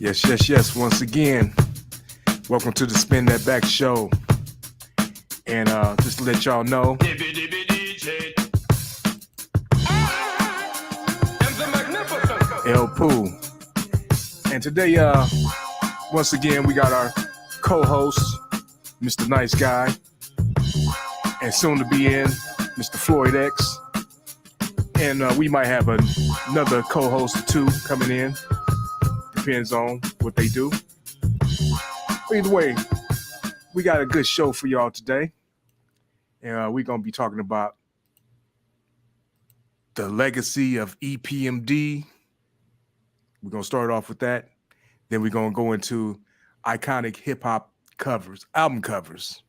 Yes. Once again, welcome to the Spin That Back show. And just to let y'all know, El Pooh. And today, once again, we got our co-host, Mr. Nice Guy, and soon to be in, Mr. Floyd X. And we might have another co-host or two coming in. Depends on what they do. Either way, we got a good show for y'all today. And we're going to be talking about the legacy of EPMD. We're going to start off with that. Then we're going to go into iconic hip-hop covers, album covers.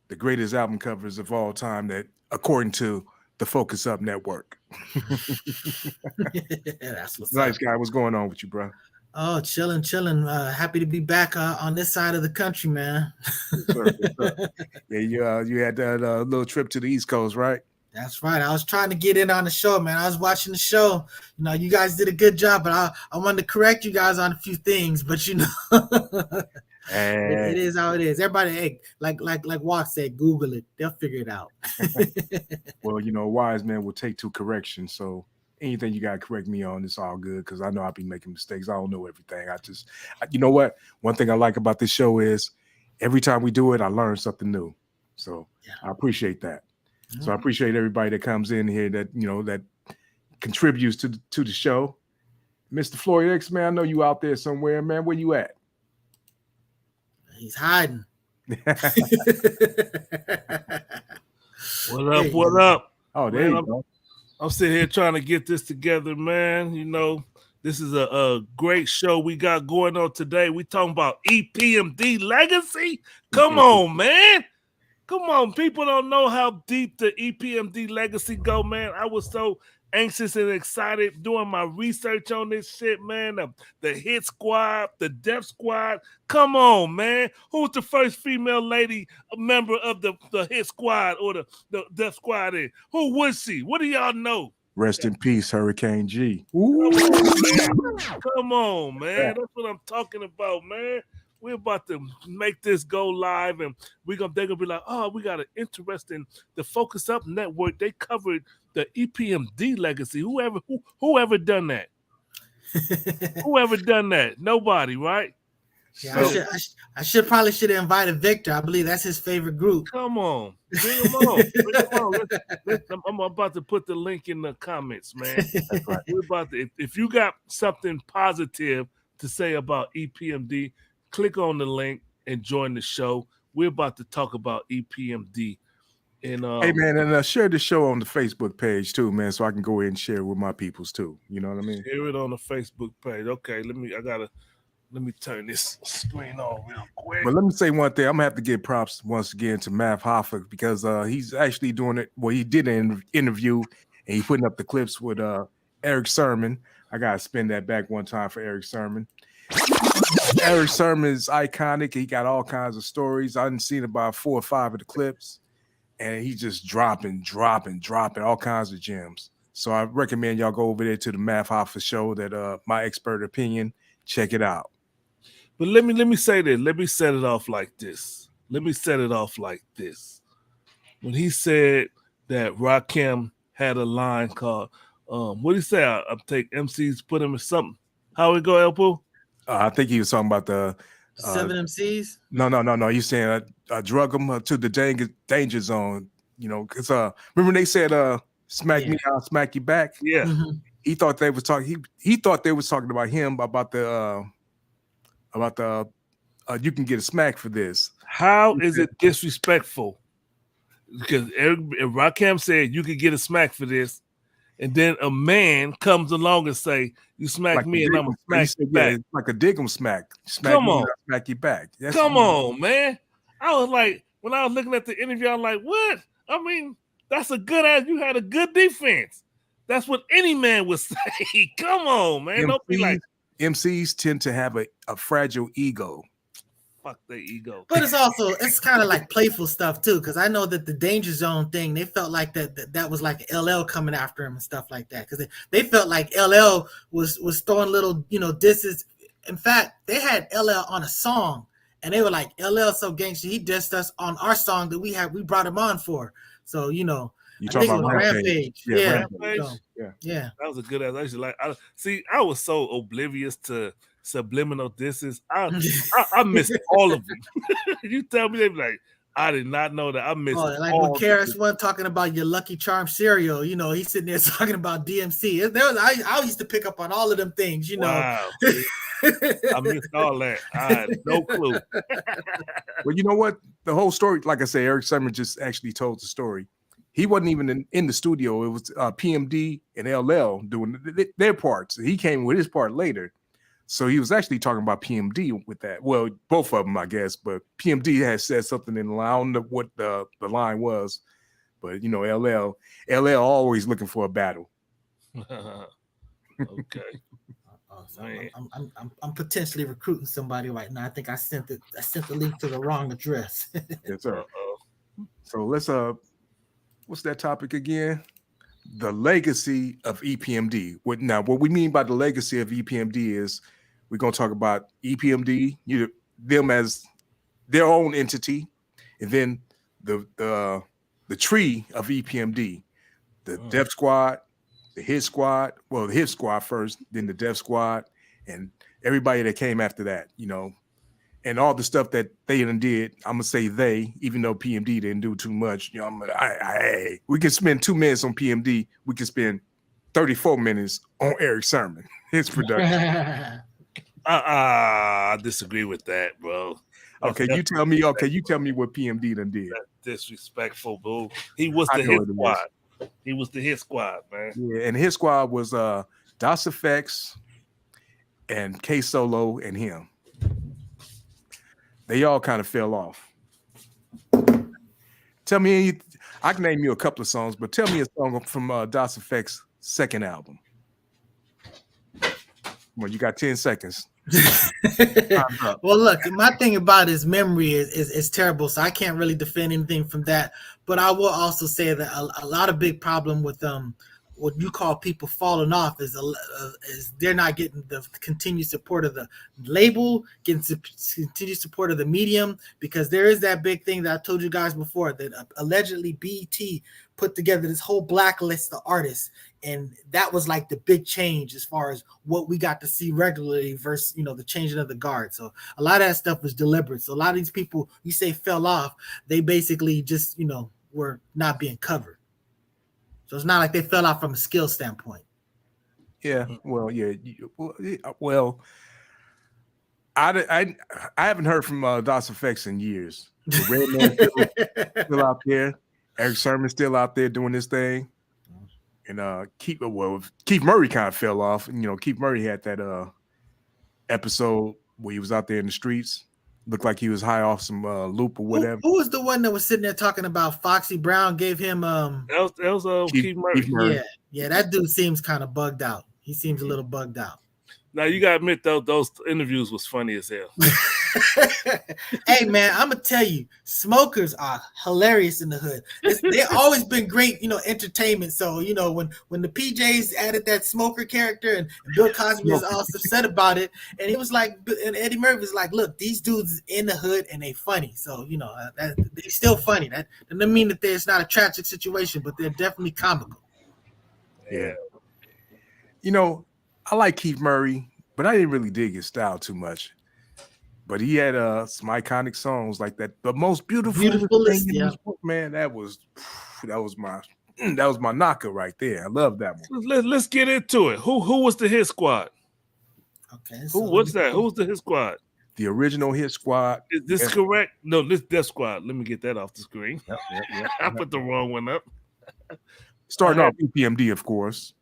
The greatest album covers of all time that, according to the Focus Up Network. That's what's Nice up. Guy, what's going on with you, bro? Oh, chilling. Happy to be back on this side of the country, man. Yes, sir. Yeah, you had that little trip to the East Coast, right? That's right. I was trying to get in on the show, man. I was watching the show. You know, you guys did a good job, but I wanted to correct you guys on a few things. But you know, it is how it is. Everybody, hey, like Walt said, Google it. They'll figure it out. Well, you know, a wise man will take to correction. So anything you got to correct me on, it's all good because I know I'll be making mistakes. I don't know everything. You know what? One thing I like about this show is every time we do it, I learn something new. So yeah. I appreciate that. Mm-hmm. So I appreciate everybody that comes in here that, you know, that contributes to the show. Mr. Floyd X, man, I know you out there somewhere, man. Where you at? He's hiding. What up? Oh, there you go. I'm sitting here trying to get this together, man. You know, this is a great show we got going on today. We talking about EPMD legacy. Come on, man. Come on. People don't know how deep the EPMD legacy go, man. I was so anxious and excited doing my research on this shit, man. The Hit Squad, the Def Squad. Come on, man. Who was the first female lady member of the Hit Squad or the Def Squad? Who was she? What do y'all know? Rest in peace, Hurricane G. Come on, man. That's what I'm talking about, man. We're about to make this go live, and they're gonna be like, oh, we got an interest in the Focus Up Network. They covered the EPMD legacy. Whoever done that? Whoever done that? Nobody, right? Yeah, so, I should probably have invited Victor. I believe that's his favorite group. Come on, bring him on. I'm about to put the link in the comments, man. That's right. We're about to. If you got something positive to say about EPMD, click on the link and join the show. We're about to talk about EPMD. And hey, man, and share the show on the Facebook page too, man, so I can go ahead and share with my peoples too. You know what I mean? Share it on the Facebook page. Okay, let me turn this screen on real quick. But let me say one thing. I'm gonna have to give props once again to Mav Hoffa because he's actually doing it. Well, he did an interview and he putting up the clips with Eric Sermon. I gotta spin that back one time for Eric Sermon. Eric Sermon is iconic. He got all kinds of stories. I done seen about 4 or 5 of the clips, and he's just dropping all kinds of gems. So I recommend y'all go over there to the Mav Hoffa show. That my expert opinion. Check it out. But let me say this. Let me set it off like this. When he said that Rakim had a line called, what did he say? I'll take MCs, put him in something. How it go, Elpo? I think he was talking about the 7 MCs. No. He's saying drug them to the danger zone. You know, because remember they said smack me, I'll smack you back. Yeah. Mm-hmm. He thought they was talking. He thought they was talking about him about the you can get a smack for this. How is it disrespectful? Because Rakim said you could get a smack for this, and then a man comes along and say you smack me and I'm gonna smack you back. It's like a dig 'em smack. Come on, smack you back. Come on, man. I was like, when I was looking at the interview, I'm like, what? I mean, that's a good ass. You had a good defense. That's what any man would say. Come on, man. Don't be like MCs tend to have a fragile ego. Fuck their ego. But it's kind of like playful stuff too, because I know that the danger zone thing, they felt like that was like LL coming after him and stuff like that, because they felt like LL was throwing little, you know, disses In fact, they had LL on a song, and they were like, "LL so gangster, he dissed us on our song that we brought him on for." So you talking about Rampage. Yeah, Rampage. So, yeah. That was a good ass. I actually I was so oblivious to subliminal disses. I missed all of them. You tell me, they be like, I did not know that. I missed like all when Karis one talking about your Lucky Charm cereal, he's sitting there talking about DMC. I used to pick up on all of them things, Wow. I missed all that. I had no clue. Well, you know what? The whole story, like I say, Eric Sermon just actually told the story. He wasn't even in the studio. It was PMD and LL doing their parts. He came with his part later. So he was actually talking about PMD with that. Well, both of them, I guess. But PMD had said something in the line. I don't know what the line was. But, LL always looking for a battle. Okay. So I'm potentially recruiting somebody right now. I think I sent the link to the wrong address. Yes, sir. So let's what's that topic again? The legacy of EPMD. What we mean by the legacy of EPMD is we're gonna talk about EPMD, them as their own entity, and then the tree of EPMD, the Def Squad, the Hit Squad. Well, the Hit Squad first, then the Def Squad, and everybody that came after that, and all the stuff that they did. I'm gonna say they, even though PMD didn't do too much. We can spend 2 minutes on PMD. We can spend 34 minutes on Eric Sermon, his production. I disagree with that, bro. Okay, you tell me. Okay, you tell me what PMD done did. That's disrespectful, boo. He was the Hit Squad. He was the Hit Squad, man. Yeah, and his squad was DOS Effects and K Solo and him. They all kind of fell off. Tell me, I can name you a couple of songs, but tell me a song from DOS Effects' second album. Well, you got 10 seconds. Well, look, my thing about his memory is terrible, so I can't really defend anything from that. But I will also say that a lot of big problem with what you call people falling off is they're not getting the continued support of the label, getting continued support of the medium, because there is that big thing that I told you guys before that allegedly BET put together this whole blacklist of artists, and that was like the big change as far as what we got to see regularly versus the changing of the guard. So a lot of that stuff was deliberate. So a lot of these people you say fell off, they basically just were not being covered. So it's not like they fell out from a skill standpoint. Yeah, well, yeah, well, I haven't heard from DOS Effects in years. The Redman still out there. Eric Sermon's still out there doing this thing, and Keith Murray kind of fell off. And Keith Murray had that episode where he was out there in the streets. Looked like he was high off some loop or whatever. Who was the one that was sitting there talking about Foxy Brown gave him that was Keith Murray. Yeah, that dude seems kind of bugged out. He seems a little bugged out. Now you gotta admit though, those interviews was funny as hell. Hey man, I'm gonna tell you, smokers are hilarious in the hood. They always been great, entertainment. So when the PJs added that smoker character and Bill Cosby was all upset about it, and he was like, and Eddie Murphy was like, look, these dudes in the hood and they funny. So they're still funny. That doesn't mean that there's not a tragic situation, but they're definitely comical. Yeah. I like Keith Murray, but I didn't really dig his style too much. But he had some iconic songs like that. The most beautiful thing in this book, man. That was my knocker right there. I love that one. Let's get into it. Who was the Hit Squad? Okay. What's that? Who's the Hit Squad? The original Hit Squad. Is this correct? No, this Death Squad. Let me get that off the screen. Yep. I put the wrong one up. Starting off EPMD, of course.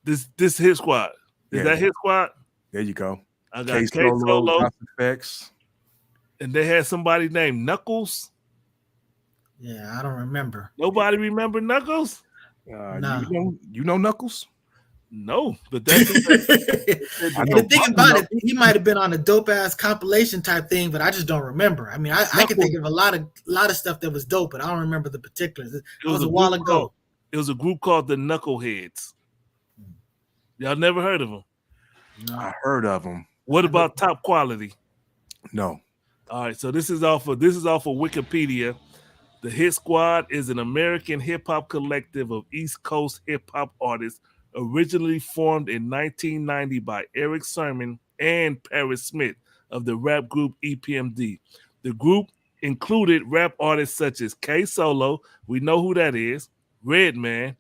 This Hit Squad. Is that Hit Squad? There you go. I got K Solo, Effects. And they had somebody named Knuckles. Yeah, I don't remember. Nobody remember Knuckles? No. You know Knuckles? No, but that's the thing about it, he might have been on a dope ass compilation type thing, but I just don't remember. I mean, I can think of a lot of stuff that was dope, but I don't remember the particulars. It was a while ago. It was a group called the Knuckleheads. Y'all never heard of them? No. I heard of them, What about Top Quality? No. All right, so this is off of Wikipedia. The Hit Squad is an American hip hop collective of East Coast hip hop artists originally formed in 1990 by Eric Sermon and Paris Smith of the rap group EPMD. The group included rap artists such as K Solo, we know who that is, Redman,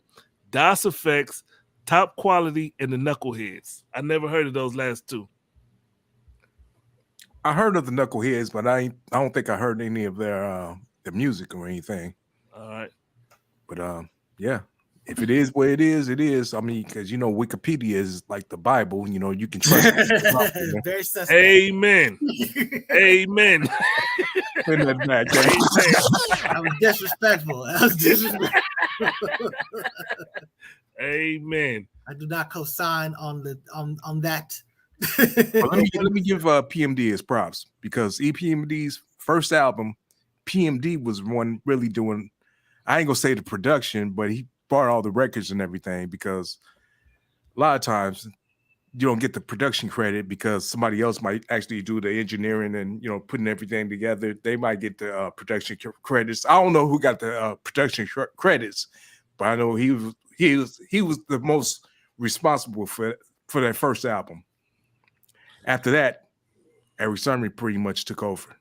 Das Effects, Top Quality, and the Knuckleheads. I never heard of those last two. I heard of the Knuckleheads, but I don't think I heard any of their music or anything. All right. But yeah. If it is what it is, it is. I mean, because Wikipedia is like the Bible. You can trust it. Very suspect. Amen. Amen. Put that back. That was disrespectful. Amen. I do not co-sign on that. Well, let me give PMD his props, because EPMD's first album, PMD was one really doing, I ain't gonna say the production, but he bought all the records and everything, because a lot of times you don't get the production credit because somebody else might actually do the engineering and putting everything together. They might get the production credits. I don't know who got the production credits, but I know he was the most responsible for that first album. After that, Eric Sermon pretty much took over.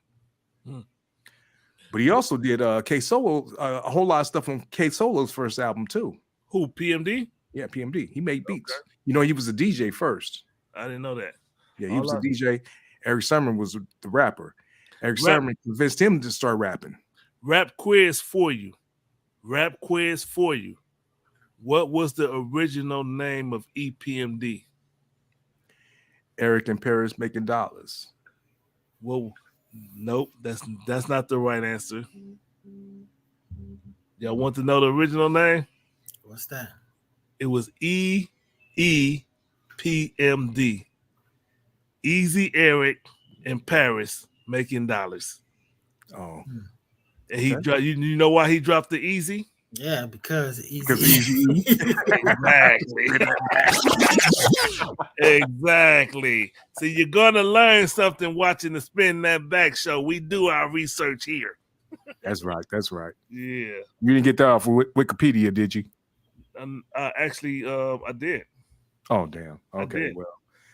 But he also did K Solo, a whole lot of stuff on K Solo's first album too. Who, PMD? Yeah, PMD. He made beats. Okay. He was a DJ first. I didn't know that. Yeah, he was a DJ. Eric Sermon was the rapper. Eric Sermon convinced him to start rapping. Rap quiz for you. What was the original name of EPMD? Eric and Paris Making Dollars. Well, nope, that's not the right answer. Y'all want to know the original name? What's that? It was EPMD. Easy Eric and Paris Making Dollars. Oh. And he dropped, you know why he dropped the Easy? Yeah, because easy. Exactly. So you're gonna learn something watching the Spin That Back show. We do our research here. That's right. Yeah. You didn't get that off of Wikipedia, did you? Actually, I did. Oh, damn. Okay, well.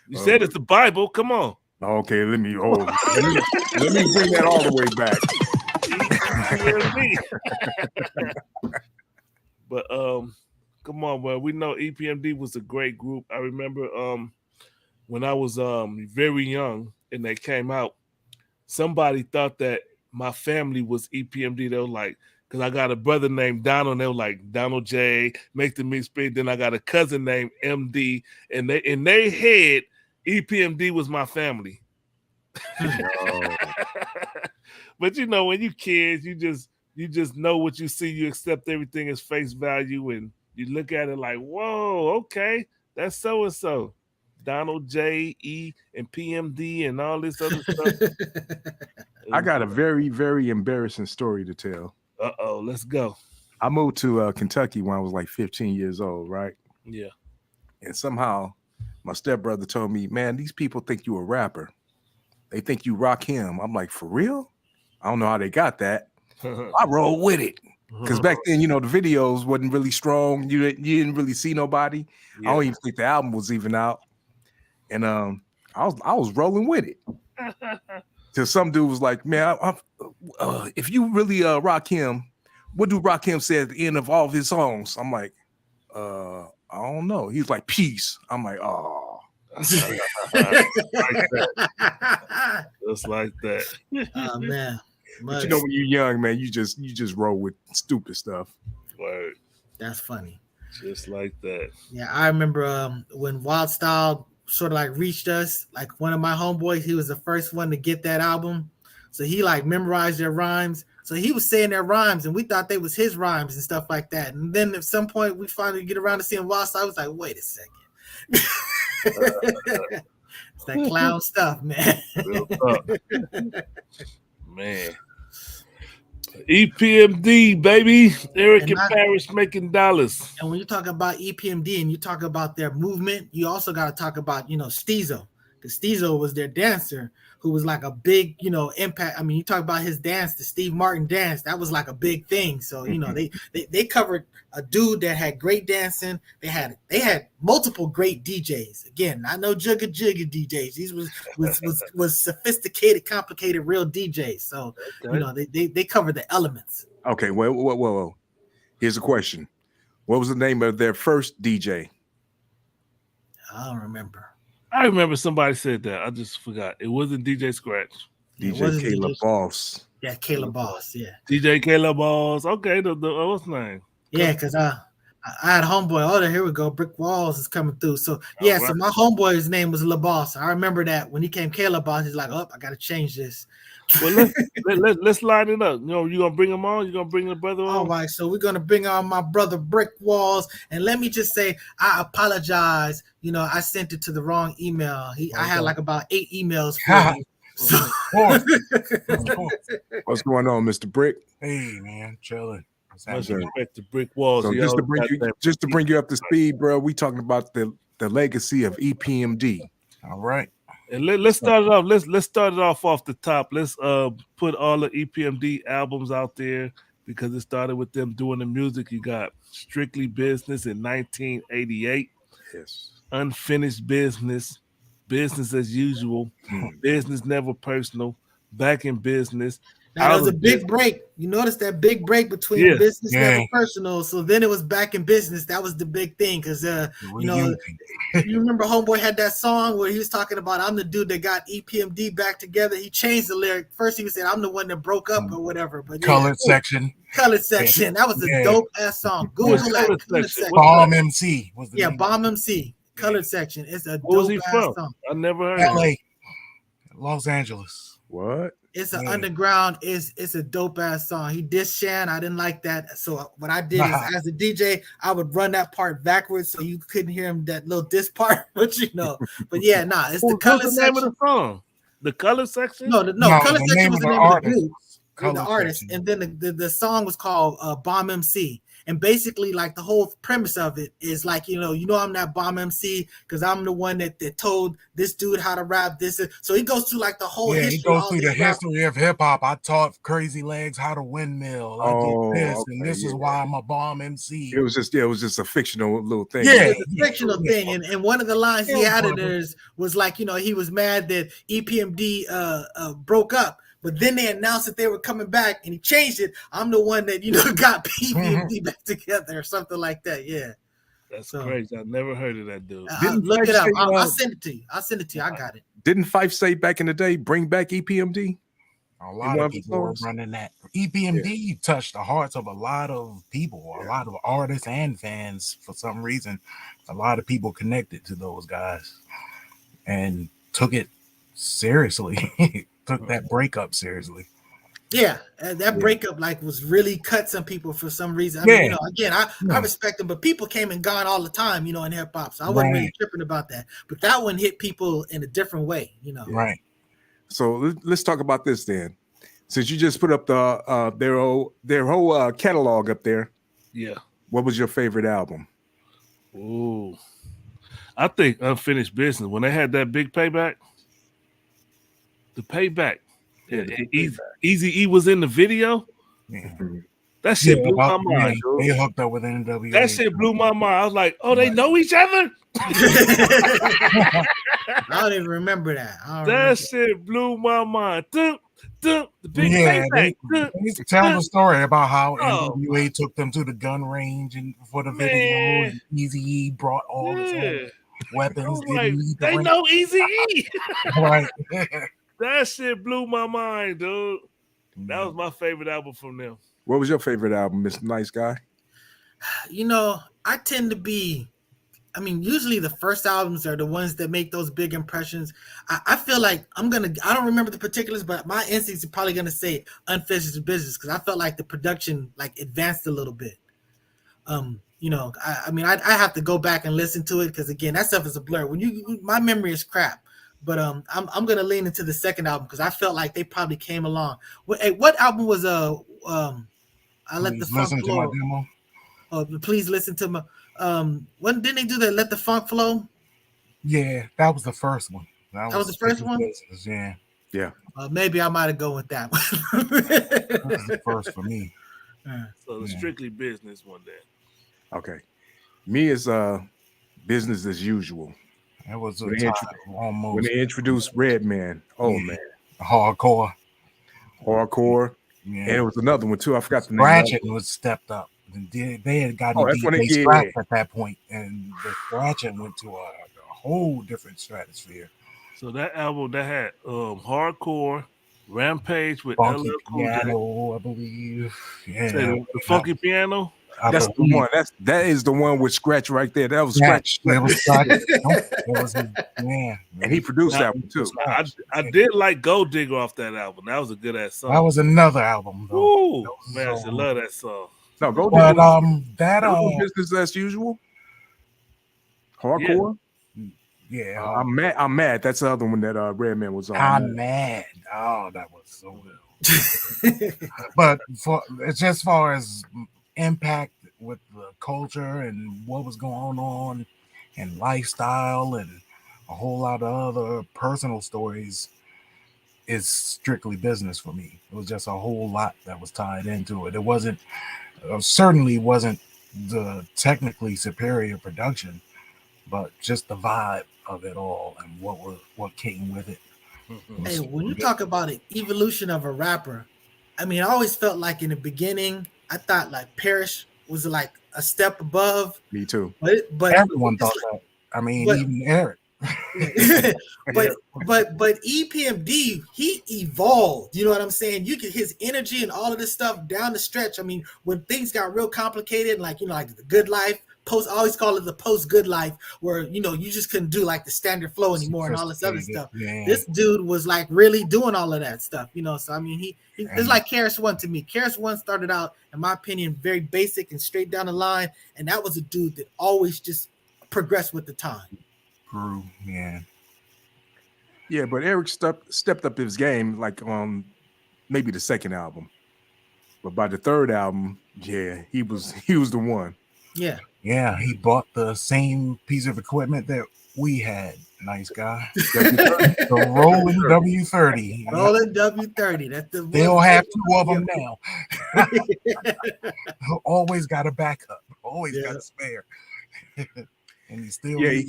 You said it's the Bible. Come on. Okay, let me bring that all the way back. But come on, bro. We know EPMD was a great group. I remember when I was very young and they came out, somebody thought that my family was EPMD. They were like, because I got a brother named Donald, and they were like, Donald J, make the mix big. Then I got a cousin named MD, and in their head, EPMD was my family. But when you kids, you just know what you see. You accept everything as face value, and you look at it like, whoa, okay, that's so and so. Donald J, E, and PMD, and all this other stuff. I got a very, very embarrassing story to tell. Let's go. I moved to Kentucky when I was like 15 years old, right? Yeah. And somehow my stepbrother told me, man, these people think you a rapper. They think you Rakim. I'm like, for real? I don't know how they got that. I roll with it. Because back then, the videos wasn't really strong. You didn't really see nobody. Yeah. I don't even think the album was even out. And I was rolling with it. Till some dude was like, man, if you really Rakim, what do Rakim say at the end of all of his songs? I'm like, I don't know. He's like, peace. I'm like, oh. Just like that. Oh man. But when you're young, man, you just roll with stupid stuff. Word. That's funny. Just like that. Yeah, I remember when Wild Style sort of like reached us. Like one of my homeboys, he was the first one to get that album, so he like memorized their rhymes. So he was saying their rhymes, and we thought they was his rhymes and stuff like that. And then at some point, we finally get around to seeing Wild Style. I was like, wait a second. It's that clown stuff, man. Man. EPMD, baby. Eric and Paris Making Dollars. And when you talk about EPMD and you talk about their movement, you also got to talk about, Steezo. because Steezo was their dancer, who was like a big, impact. I mean, you talk about his dance, the Steve Martin dance, that was like a big thing. So, they covered a dude that had great dancing. They had multiple great DJs. Again, not no jugga DJs. These was sophisticated, complicated, real DJs. So, they covered the elements. Okay, well. Here's a question. What was the name of their first DJ? I don't remember. I remember somebody said that. I just forgot. It wasn't DJ Scratch. DJ Caleb Boss. Yeah, Caleb Boss. Yeah. DJ Caleb Boss. Okay, the what's his name? Yeah, because I had homeboy. Oh, here we go. Brick Walls is coming through. So yeah, right. So my homeboy's name was LaBoss. I remember that when he came Caleb Boss, he's like, "Oh, I got to change this." Well, let's line it up. You gonna bring him on? You gonna bring the brother on? All right, so we're gonna bring on my brother Brick Walls, and let me just say I apologize. I sent it to the wrong email. I had like about 8 emails for you. So. What's going on, Mr. Brick? Hey man, chilling. Much respect to Brick Walls. So just to bring you up to speed, bro, we talking about the legacy of EPMD. All right. And let's start it off. Let's start it off the top. Let's put all the EPMD albums out there because it started with them doing the music. You got Strictly Business in 1988. Yes. Unfinished Business, Business as Usual, Business Never Personal, Back in Business. Now there was a big break. You notice that big break between Business Never Personal. So then it was Back in Business. That was the big thing because you remember Homeboy had that song where he was talking about I'm the dude that got EPMD back together. He changed the lyric. First he was saying I'm the one that broke up or whatever. But Colored Section. Colored Section. That was a dope ass song. Google that. Colored Section. Bomb MC was the name. Bomb MC. Colored Section. It's a dope ass song. I never heard LA. Los Angeles. What? It's an underground. It's a dope ass song. He dissed Shan. I didn't like that. So what I did is, as a DJ, I would run that part backwards so you couldn't hear him that little diss part. But It's the Color Section. What's the name of the song? The Color Section? No, Color Section was the name of the group, the artist, and then the song was called Bomb MC. And basically, like the whole premise of it is like, I'm that Bomb MC because I'm the one that told this dude how to rap this. So he goes through like the whole history. He goes through the history of hip hop. I taught Crazy Legs how to windmill. I did this, and this is why I'm a Bomb MC. It was just a fictional little thing. Yeah, it was a fictional thing. And one of the lines he had in there was like, he was mad that EPMD broke up. But then they announced that they were coming back, and he changed it. I'm the one that got EPMD back together, or something like that. Yeah, that's crazy. I never heard of that dude. Look it up. I'll send it to you. I got it. Didn't Fife say back in the day, bring back EPMD? A lot of people were running that. EPMD touched the hearts of a lot of people, a lot of artists and fans. For some reason, a lot of people connected to those guys and took it seriously. Took that breakup seriously. Yeah, that breakup was really cut some people for some reason. I respect them, but people came and gone all the time, in hip hop. So I wasn't really tripping about that. But that one hit people in a different way, Right. So let's talk about this then. Since you just put up their whole catalog up there. Yeah. What was your favorite album? Ooh, I think Unfinished Business. When they had that big payback. The payback. Easy E was in the video. Mm-hmm. That shit blew my mind. They hooked up with NWA. That shit blew my mind. I was like, oh, they know each other? I don't even remember that. That shit blew my mind. The big payback. They tell the story about how NWA took them to the gun range and for the video. And Eazy-E brought all his weapons. They know Eazy-E. Right. That shit blew my mind, dude. That was my favorite album from them. What was your favorite album, Mr. Nice Guy? I tend to be, usually the first albums are the ones that make those big impressions. I feel like I don't remember the particulars, but my instincts are probably going to say Unfinished Business because I felt like the production advanced a little bit. I have to go back and listen to it because, again, that stuff is a blur. My memory is crap. But I'm gonna lean into the second album because I felt like they probably came along. What album was I Let the Funk Flow? Oh, please listen to my. When didn't they do that? Let the Funk Flow. Yeah, that was the first one. That was the first one? Business, yeah. Yeah. Maybe I might have gone with that one. That was the first for me. So the Strictly Business one then. Okay. Me is business as usual. It was when they introduced Redman. Oh man. Hardcore. Yeah. And it was another one too. I forgot the name. Ratchet was stepped up. They had gotten DJ Scratch at that point, and the Ratchet went to a whole different stratosphere. So that album that had Hardcore, Rampage with Funky LL Cool Piano, I believe. Yeah, the Funky Piano. That's the one. That is the one with Scratch right there. That was Scratch. That was Scratch. It was man. And he produced that one too. I did like Gold Digger off that album. That was a good ass song. That was another album though. Ooh, man, I should love that song. No, Gold Digger. But that business as usual. Hardcore. Yeah. I'm mad. That's the other one that Redman was on. I'm mad. Oh, that was so good. But just as far as impact with the culture and what was going on and lifestyle and a whole lot of other personal stories, is Strictly Business for me. It was just a whole lot that was tied into it. It wasn't certainly wasn't the technically superior production, but just the vibe of it all and what came with it. Hey, when you talk about an evolution of a rapper, I mean, I always felt like in the beginning, I thought like Parrish was like a step above. Me too. But everyone thought that. I mean, even Eric. but EPMD, he evolved. You know what I'm saying? You get his energy and all of this stuff down the stretch. I mean, when things got real complicated, like like the Good Life. I always call it the post Good Life, where you just couldn't do like the standard flow anymore and all this other stuff. Yeah. This dude was like really doing all of that stuff, So I mean, it's like KRS-One to me. KRS-One started out, in my opinion, very basic and straight down the line, and that was a dude that always just progressed with the time. True, man. Yeah, but Eric stepped up his game like on maybe the second album, but by the third album, yeah, he was the one. Yeah, he bought the same piece of equipment that we had. Nice guy. The Rolling W30. Rolling W30. That's the. They'll have two of them now. Always got a backup. Always got a spare. And he still. Yeah,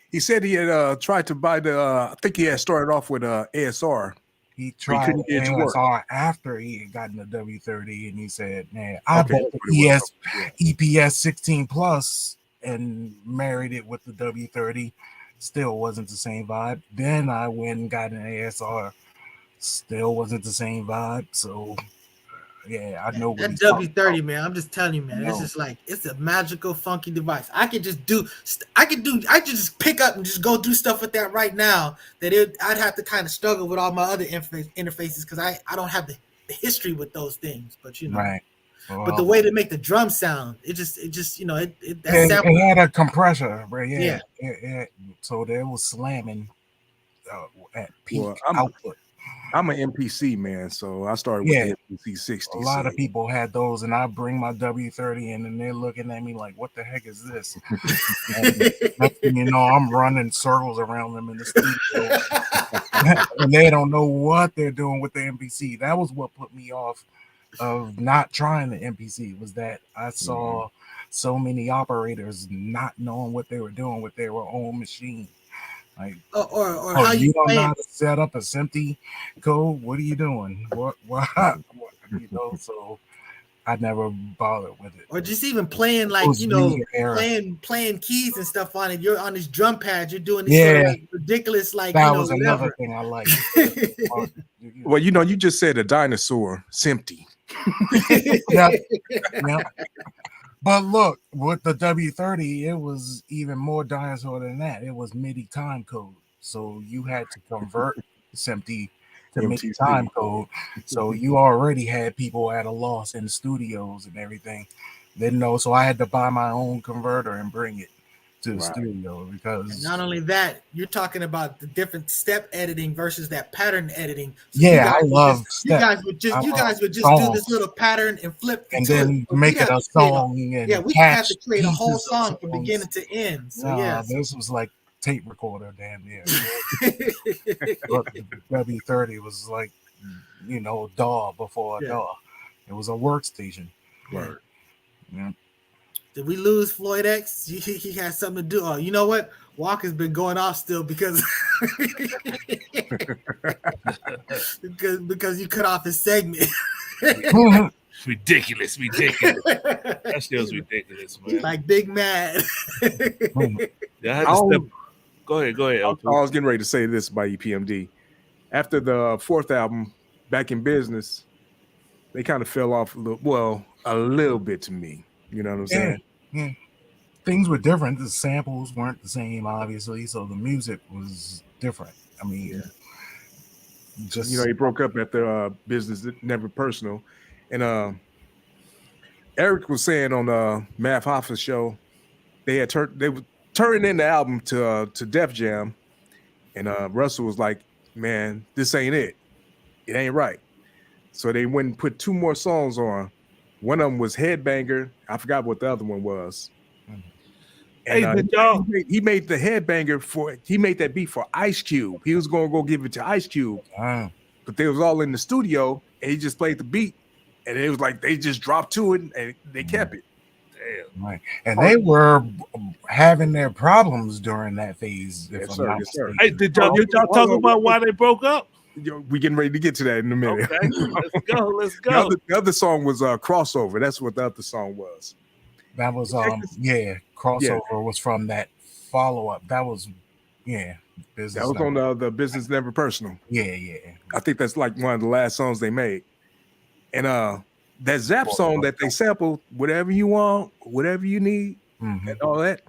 he said he had tried to buy the. I think he had started off with ASR. He tried ASR after he had gotten the W30, and he said, "Man, I bought the EPS 16 Plus and married it with the W30. Still wasn't the same vibe. Then I went and got an ASR. Still wasn't the same vibe. So, yeah, I know that W30, man. I'm just telling you, man. It's just like it's a magical, funky device. I could just pick up and just go do stuff with that right now. I'd have to kind of struggle with all my other interfaces because I don't have the history with those things. But right. But the way to make the drum sound, it had a compressor, bro. Yeah. So there was slamming at peak output. I'm an MPC man, so I started with the MPC 60. A lot of people had those, and I bring my W30 in, and they're looking at me like, "What the heck is this?" And I'm running circles around them in the studio, and they don't know what they're doing with the MPC. That was what put me off of not trying the MPC. Was that I saw so many operators not knowing what they were doing with their own machine. Like, or how you don't know how to set up a SMPTE code? What are you doing? What so I never bothered with it. Or just even playing like playing keys and stuff on it. You're on this drum pad. You're doing this sort of like ridiculous that was another thing I like. Well, you just said a dinosaur SMPTE. Yeah. But look, with the W30, it was even more dinosaur than that. It was MIDI time code. So you had to convert SMPTE to MIDI time code. So you already had people at a loss in the studios and everything. Didn't know. So I had to buy my own converter and bring it to the studio because and not only that, you're talking about the different step editing versus that pattern editing. So I love you guys would just do this little pattern and flip and then make it a song. We have to create a whole song from beginning to end. So this was like tape recorder, damn near. But the W30 was like, you know, DAW before a DAW. It was a workstation. Word. Yeah. Did we lose Floyd X? He had something to do. Oh, you know what? Walker's been going off still because because you cut off his segment. Ridiculous. That shit was ridiculous, man. Like Big Mad. Yeah, I had to step. Go ahead. I was getting ready to say this by EPMD. After the fourth album, Back in Business, they kind of fell off a little bit to me. You know what I'm saying? Yeah. Things were different. The samples weren't the same, obviously, so the music was different. I mean, just he broke up at the Business Never Personal, and Eric was saying on Math Hoffa's show they were turning in the album to Def Jam, and Russell was like, "Man, this ain't it. It ain't right." So they went and put 2 more songs on. One of them was Headbanger. I forgot what the other one was. And he made the Headbanger he made that beat for Ice Cube. He was going to go give it to Ice Cube. But they was all in the studio, and he just played the beat. And it was like they just dropped to it, and they kept it. Damn. Right. And they were having their problems during that phase. Yes, sir. Hey, did y'all talk about why they broke up? We getting ready to get to that in a minute. Okay, let's go. The other song was Crossover. That's what the other song was. That was Crossover was from that follow-up. That was Business. That was on the Business Never Personal. Yeah. I think that's like one of the last songs they made. And that Zap song that they sampled, Whatever You Want, Whatever You Need, and all that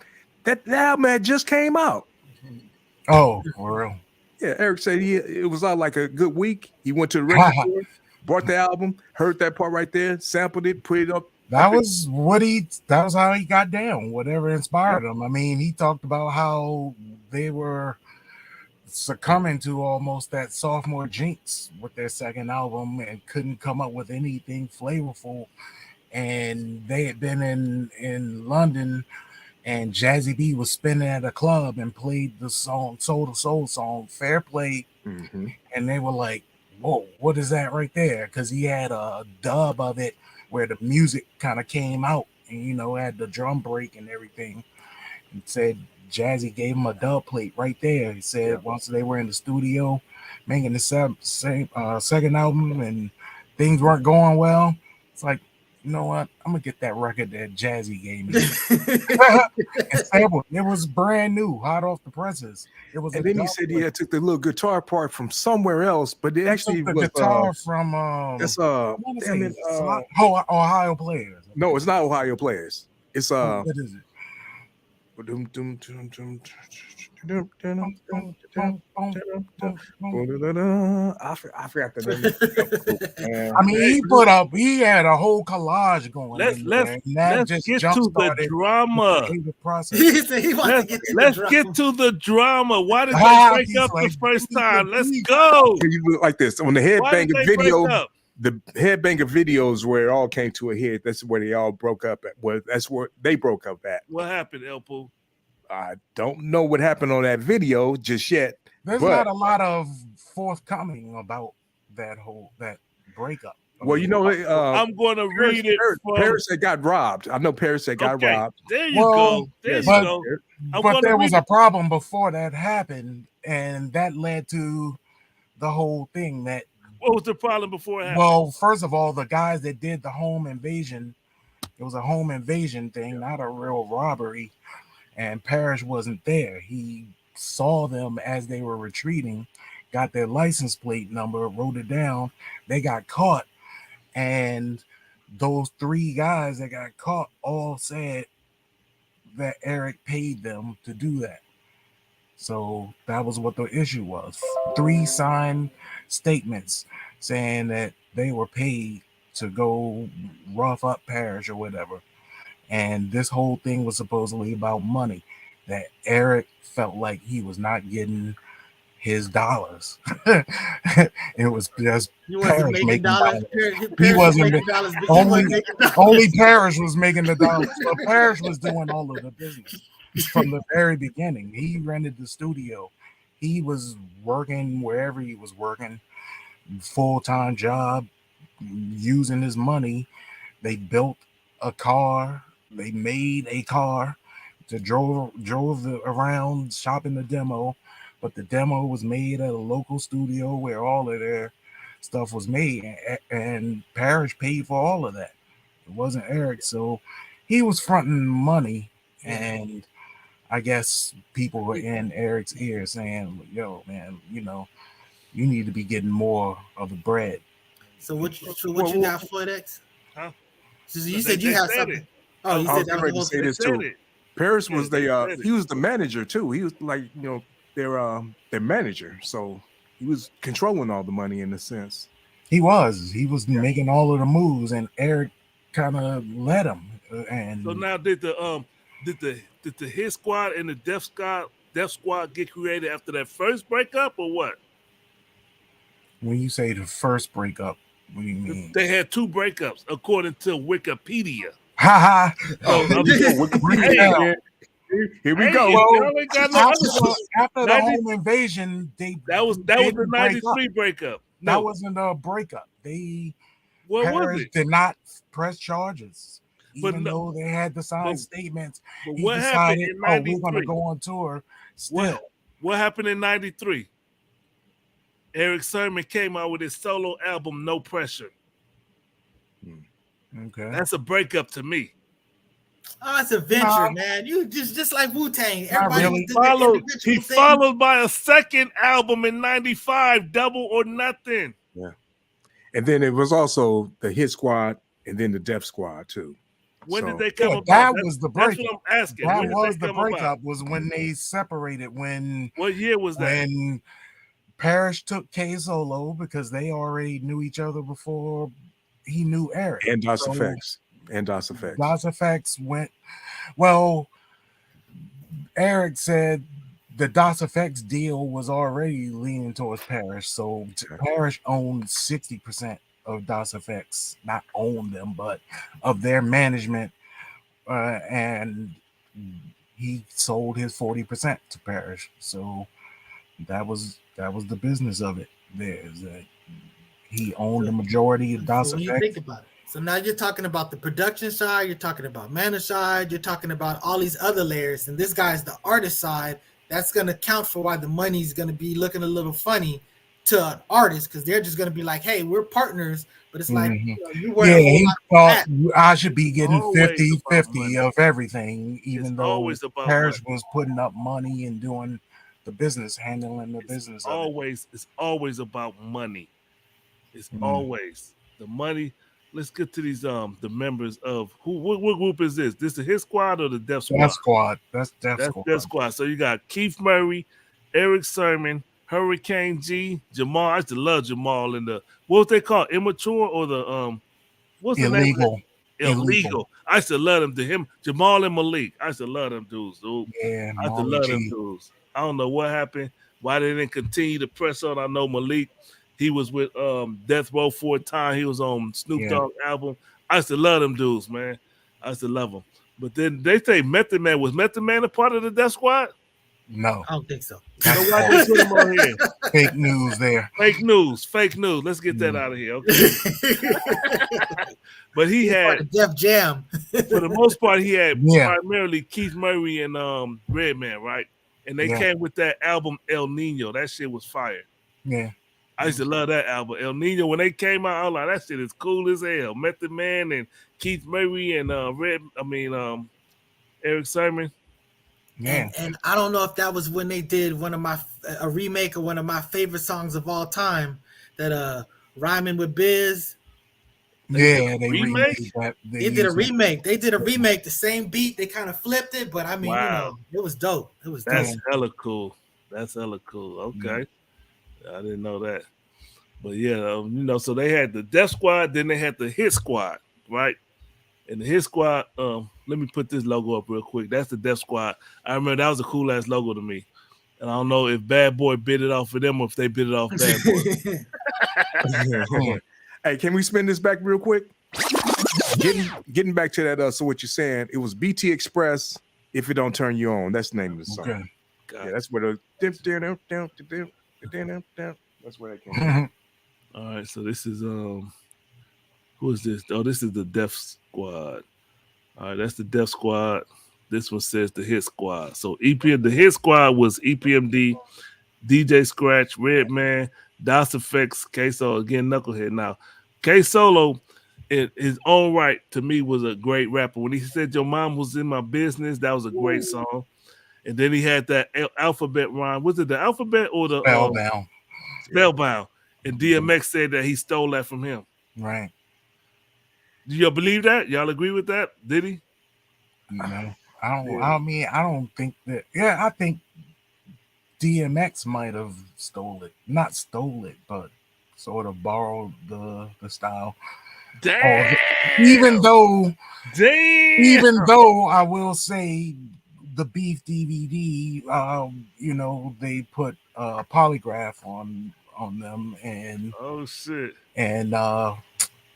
album had just came out. Oh, for real? Yeah, Eric said it was out like a good week. He went to the record store, bought the album, heard that part right there, sampled it, put it up. That was how he got down, whatever inspired him. I mean, he talked about how they were succumbing to almost that sophomore jinx with their second album and couldn't come up with anything flavorful. And they had been in London, and Jazzy B was spinning at a club and played the song, Soul to Soul song, Fair Play. And they were like, whoa, what is that right there? Because he had a dub of it where the music kind of came out and, had the drum break and everything. And said Jazzy gave him a dub plate right there. He said once they were in the studio making the second album and things weren't going well, it's like, you know what? I'm gonna get that record that Jazzy gave me. It was brand new, hot off the presses. It was. And then he said he took the little guitar part from somewhere else, but it actually was guitar from. That's Ohio Players. No, it's not Ohio Players. It's what is it? I forgot the name. I mean, he had a whole collage going. Let's get to the drama. Let's get to the drama. Why did they break up the first time? Let's go. You look like this on the Headbanger video. The Headbanger videos where it all came to a head. That's where they all broke up at. Well, that's where they broke up at. What happened, El Poo? I don't know what happened on that video just yet. There's not a lot of forthcoming about that breakup. Well, I'm going to read it. Paris had got robbed. I know Paris had got robbed. There you go. There you go. But there was a problem before that happened, and that led to the whole thing. What was the problem before it happened? Well, first of all, the guys that did the home invasion, it was a home invasion thing, not a real robbery. And Parrish wasn't there. He saw them as they were retreating, got their license plate number, wrote it down. They got caught. And those 3 guys that got caught all said that Eric paid them to do that. So that was what the issue was. 3 signed statements saying that they were paid to go rough up Parrish or whatever. And this whole thing was supposedly about money, that Eric felt like he was not getting his dollars. It was just Parrish making dollars. He wasn't making dollars. Only Parrish was making the dollars, but Parrish was doing all of the business. from the very beginning. He rented the studio. He was working wherever he was working, full-time job, using his money. They built a car. They made a car to drove around shopping the demo, but the demo was made at a local studio where all of their stuff was made, and Parrish paid for all of that. It wasn't Eric, so he was fronting money, and I guess people were in Eric's ear saying, "Yo, man, you need to be getting more of the bread." So what you got for it, X? Huh? So you said you had something. Oh, you said that was ready to say this too. Paris was he was the manager too. He was like, their manager. So he was controlling all the money in a sense. He was making all of the moves, and Eric kind of led him. And so now did the Hit Squad and the Def Squad get created after that first breakup, or what? When you say the first breakup, what do you mean? They had 2 breakups according to Wikipedia. Ha ha! Here we go. Well, after the home invasion, that was the 93 breakup. No. That wasn't a breakup. Was it? Did not press charges, even though they had to sign statements. But what happened in 93? We're going to go on tour. Still, what happened in 93? Eric Sermon came out with his solo album, No Pressure. Okay, that's a breakup to me. Oh, it's a venture, man. You just like Wu-Tang. Everybody really. He followed by a second album in 95, Double or Nothing. Yeah. And then it was also the Hit Squad and then the Def Squad too. When did they come about? That was the breakup. That's what I'm asking. That was the breakup, was when they separated. What year was that? When Parrish took K Solo, because they already knew each other before he knew Eric. And DOS Effects. DOS Effects went, well, Eric said the DOS Effects deal was already leaning towards Parrish. So Parrish owned 60% of DOS Effects, not owned them, but of their management. And he sold his 40% to Parrish. So that was the business of it. There's that. He owned the majority of DOS Effects. You think about it. So now you're talking about the production side, you're talking about manager side, you're talking about all these other layers, and this guy's the artist side. That's going to count for why the money's going to be looking a little funny to an artist, because they're just going to be like, hey, we're partners, but it's like, you wear he thought I should be getting 50-50 of everything, even though Parrish was putting up money and doing the business, handling the business. It's always about money. It's always the money. Let's get to these the members of what group is this? This the Hit Squad or the Def Squad? Def Squad. That's Def Squad. So you got Keith Murray, Eric Sermon, Hurricane G, Jamal. I used to love Jamal in the what they call immature or the what's the name? Illegal. I used to love them to him. Jamal and Malik. I used to love them dudes, dude. Yeah, I used to love them dudes. I don't know what happened. Why they didn't continue to press on. I know Malik. He was with Death Row for a time. He was on Snoop Dogg album. I used to love them dudes, man. I used to love them. But then they say Method Man. Was Method Man a part of the Death Squad? No. I don't think so. So why they put him on here? Fake news there. Fake news. Let's get that out of here. Okay. But he had Def Jam. For the most part, he had primarily Keith Murray and Redman, right? And they came with that album El Nino. That shit was fire. Yeah. I used to love that album. El Nino, when they came out, I was like, that shit is cool as hell. Method Man and Keith Murray and Eric Sermon. Yeah. And I don't know if that was when they did a remake of one of my favorite songs of all time, that Rhyming with Biz. They remade that. They did a remake. The same beat. They kind of flipped it, but I mean, it was dope. That's hella cool. Okay. I didn't know that. But so they had the Def Squad, then they had the Hit Squad, right? And the Hit Squad, let me put this logo up real quick. That's the Def Squad. I remember that was a cool ass logo to me. And I don't know if Bad Boy bid it off for them or if they bid it off Bad Boy. Hey, can we spin this back real quick? Getting back to that, so what you're saying, it was BT Express, If It Don't Turn You On. That's the name of the song. Okay. Yeah, that's where the that's where that came from. All right, so this is who is this? Oh, this is the Death Squad. All right, that's the Death Squad. This one says the Hit Squad. So the Hit Squad was EPMD, DJ Scratch, Redman, DOS Effects, K-Solo, again, Knucklehead. Now, K-Solo, in his own right, to me, was a great rapper. When he said, "Your mom was in my business," that was a great song. And then he had that alphabet rhyme. Was it the alphabet or the Spellbound? Spellbound. And DMX said that he stole that from him. Right. Do y'all believe that? Y'all agree with that? Did he? No, I don't think that. Yeah, I think DMX might have not stole it, but sort of borrowed the style. Damn. Even though I will say the Beef DVD, they put polygraph on them, and oh shit, and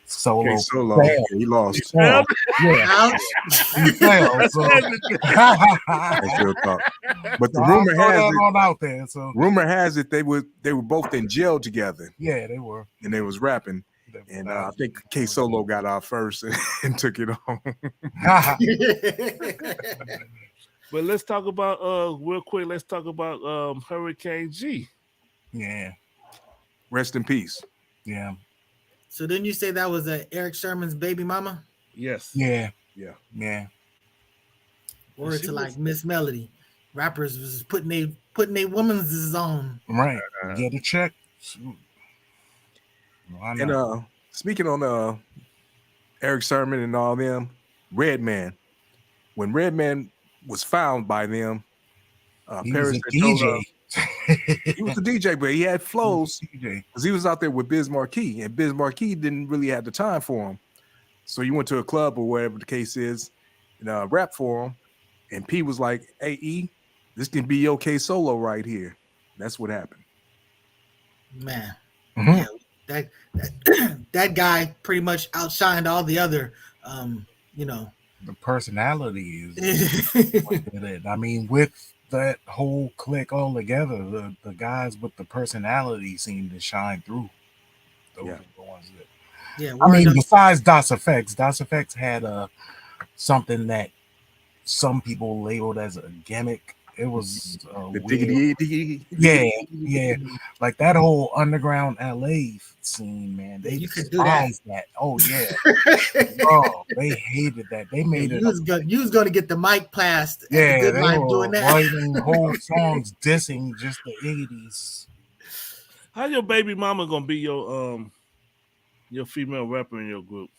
Solo failed. He lost. He failed. Yeah, he failed. So. But the rumor has it they were both in jail together. Yeah, they were, and they was rapping. And I think K-Solo got out first and took it on. But let's talk about real quick. Let's talk about Hurricane G. Yeah. Rest in peace. Yeah. So didn't you say that was Eric Sherman's baby mama? Yes. Yeah. Yeah. Yeah. Or to like Miss Melody, rappers was putting their women's on. Right. Get a check. And speaking on Eric Sermon and all them, Redman, when Redman was found by them, he Paris was a DJ. He was a DJ, but he had flows because he was out there with Biz Markie, and Biz Markie didn't really have the time for him. So he went to a club or whatever the case is, and rap for him. And P was like, "Hey E, this can be your K-Solo right here." That's what happened. Man, mm-hmm. Yeah, that guy pretty much outshined all the other, The personality is. I mean, with that whole clique all together, the guys with the personality seem to shine through. Those are the ones that. Yeah, I mean, besides DOS Effects had something that some people labeled as a gimmick. It was the diggity. Yeah. Like that whole underground LA scene, man. They despised that. Oh yeah. Oh, they hated that. They made it. You was gonna get the mic passed. Yeah, the they were doing that. Writing whole songs dissing just the 80s. How your baby mama gonna be your female rapper in your group?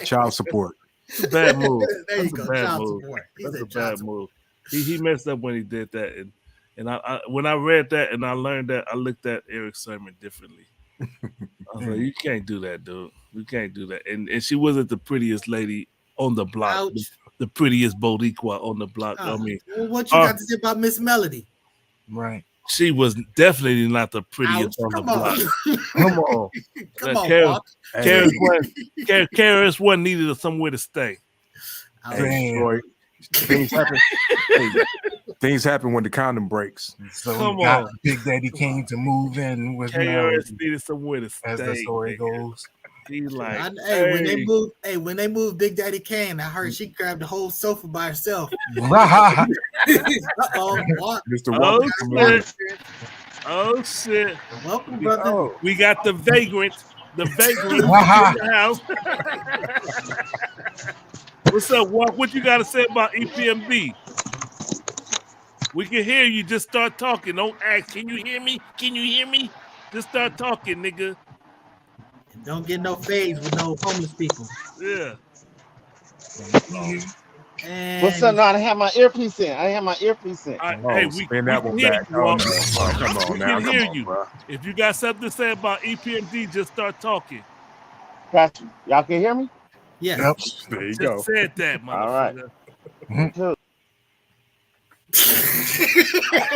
Child support. It's a bad move. There you go. That's a bad move. He messed up when he did that, and I when I read that and I learned that, I looked at Eric Sermon differently. I was like, you can't do that, dude. You can't do that. And she wasn't the prettiest lady on the block, the prettiest Boricua on the block. I mean, well, what you got to say about Miss Melody? Right. She was definitely not the prettiest on the block. Come on. Come on, Karis wasn't needed somewhere to stay. Things happen when the condom breaks. So come on. Big Daddy came to move in with Karis needed somewhere to stay. As the story goes. He's like, when they moved Big Daddy Kane, I heard she grabbed the whole sofa by herself. Oh shit! Welcome, brother. We got the vagrant. The vagrant in the house. What's up, Walk? What you got to say about EPMD? We can hear you. Just start talking. Don't ask. Can you hear me? Can you hear me? Just start talking, nigga. Don't get no fades with no homeless people. Yeah. And what's up? No, I have my earpiece in. Hey, we can hear you. Come on now. We can hear you. Bro. If you got something to say about EPMD, just start talking. Got you. Y'all can hear me? Yeah. Yep. There you go. Said that, motherfucker.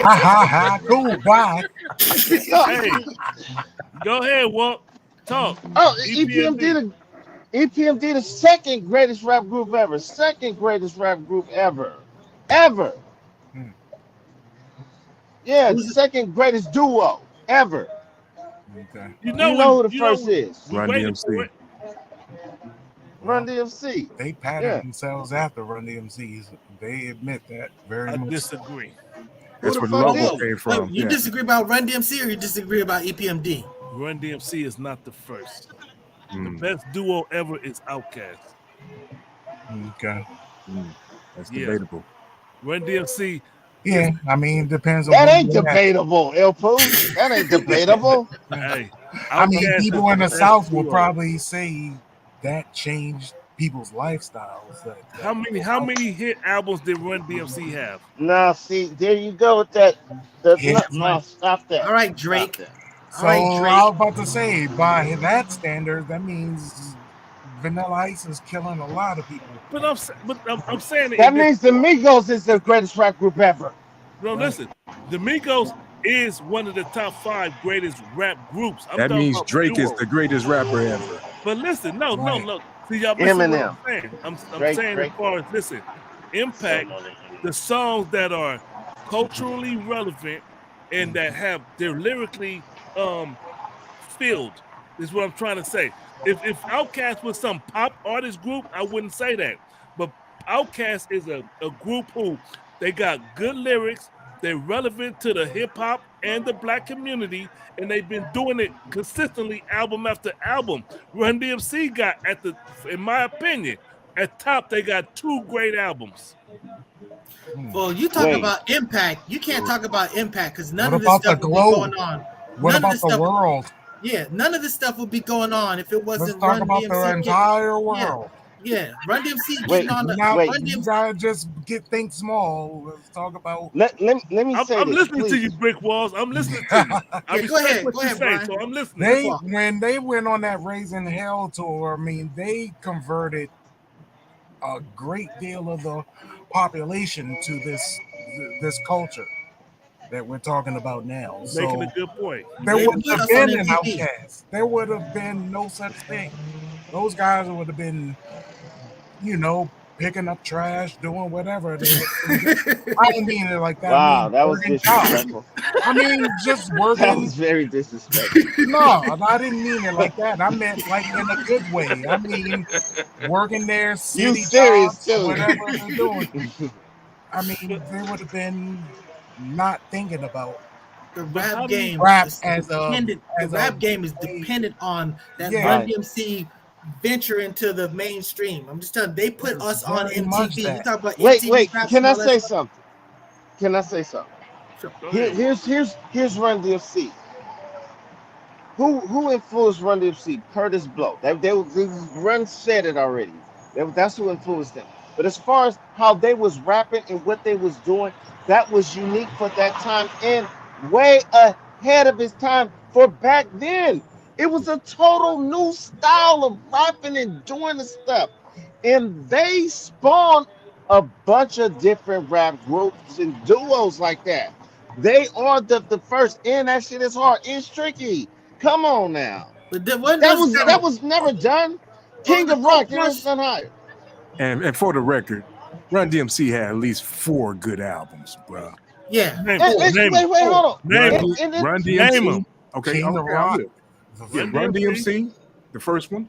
All right. Cool. Bye. Hey, go ahead, Walt. Talk. Oh, EPMD EPMD, the second greatest rap group ever. Second greatest rap group ever. Ever. Hmm. Yeah, Who's second greatest duo ever. Okay. You You know know when who the first is? we Run waited for DMC. it. Run Well, DMC. they patterned Yeah. themselves after Run DMC's. They admit that very I much. disagree. Who That's the where the fuck logo Whoa. did? came Wait, from. you Yeah. disagree about Run DMC or you disagree about EPMD? Run DMC is not the first. The Mm, best duo ever is Outkast. Okay. that's Yeah, debatable. Run DMC is Yeah, I mean, depends on That where ain't you're at. debatable, El Pooh. That ain't debatable. hey. I mean, Outkast is people in the best South will duo. probably say that changed people's lifestyles. How many hit albums did Run DMC have? Nah, see, there you go with that. Yeah. No, stop that. All right, Stop Drake. that. So All right, I Drake. was about to say, by that standard, that means Vanilla Ice is killing a lot of people. But I'm saying it That in this. means the Migos is the greatest rap group ever. No, Right. listen. The Migos is one of the top 5 greatest rap groups. I'm That talking means about Drake is duo. the greatest rapper ever. But listen, no. Right. Look. See, y'all missing what I'm Eminem. saying. I'm Drake, saying as far as listen, impact the songs that are culturally relevant and that have they're lyrically filled is what I'm trying to say. If Outkast was some pop artist group, I wouldn't say that. But Outkast is a group who they got good lyrics, they're relevant to the hip hop and the black community, and they've been doing it consistently album after album. Run DMC got in my opinion, at top, they got 2 great albums. Well, you talk Wait. about impact. You can't talk about impact because none What of this about stuff the would be globe? going on. What None of about this the stuff. world? Yeah, none of this stuff would be going on if it Let's wasn't talk Run about DMC. the entire world. Yeah, Run DMC Wait, getting on the Now, Run you DMC. gotta just think small. Let's talk about. Let me say I'm this, listening please. to you, Brick Walls. I'm listening to you. I Yeah, go respect ahead, what go you ahead, say, Brian. so I'm listening. When they went on that Raising Hell tour, I mean, they converted a great deal of the population to this culture that we're talking about now. Making a So good point. there They wouldn't put have us on been an MTV. Outcast. There would have been no such thing. Those guys would have been, picking up trash, doing whatever. They I didn't mean it like that. Wow, I mean, that was working jobs. disrespectful. I mean, just That working. was very disrespectful. No, I didn't mean it like that. I meant like in a good way. I mean, working their You city serious jobs, too? whatever they're doing. I mean, they would have been not thinking about The But how rap do you- game rap is as a dependent. The as a rap game is way- dependent on that Yeah. Run Right. DMC venture into the mainstream. I'm just telling you, they put It's us on very much MTV. You that. talk about Wait, MTV Raps can and I all that say stuff. something? Can I say something? Go ahead. Here's Run DMC. Who influenced Run DMC? Curtis Blow. Run said it already. That's who influenced them. But as far as how they was rapping and what they was doing, that was unique for that time and way ahead of its time for back then. It was a total new style of rapping and doing the stuff. And they spawned a bunch of different rap groups and duos like that. They are the first, and that shit is hard. It's tricky. Come on now. But when That was was never done. King of Rock, it was done higher. And for the record, Run DMC had at least 4 good albums, bro. Yeah. Name Wait, hold on. Name Run Name DMC. 'em. Okay, King of okay, I Rock. will. Yeah, Run DMC, the first one.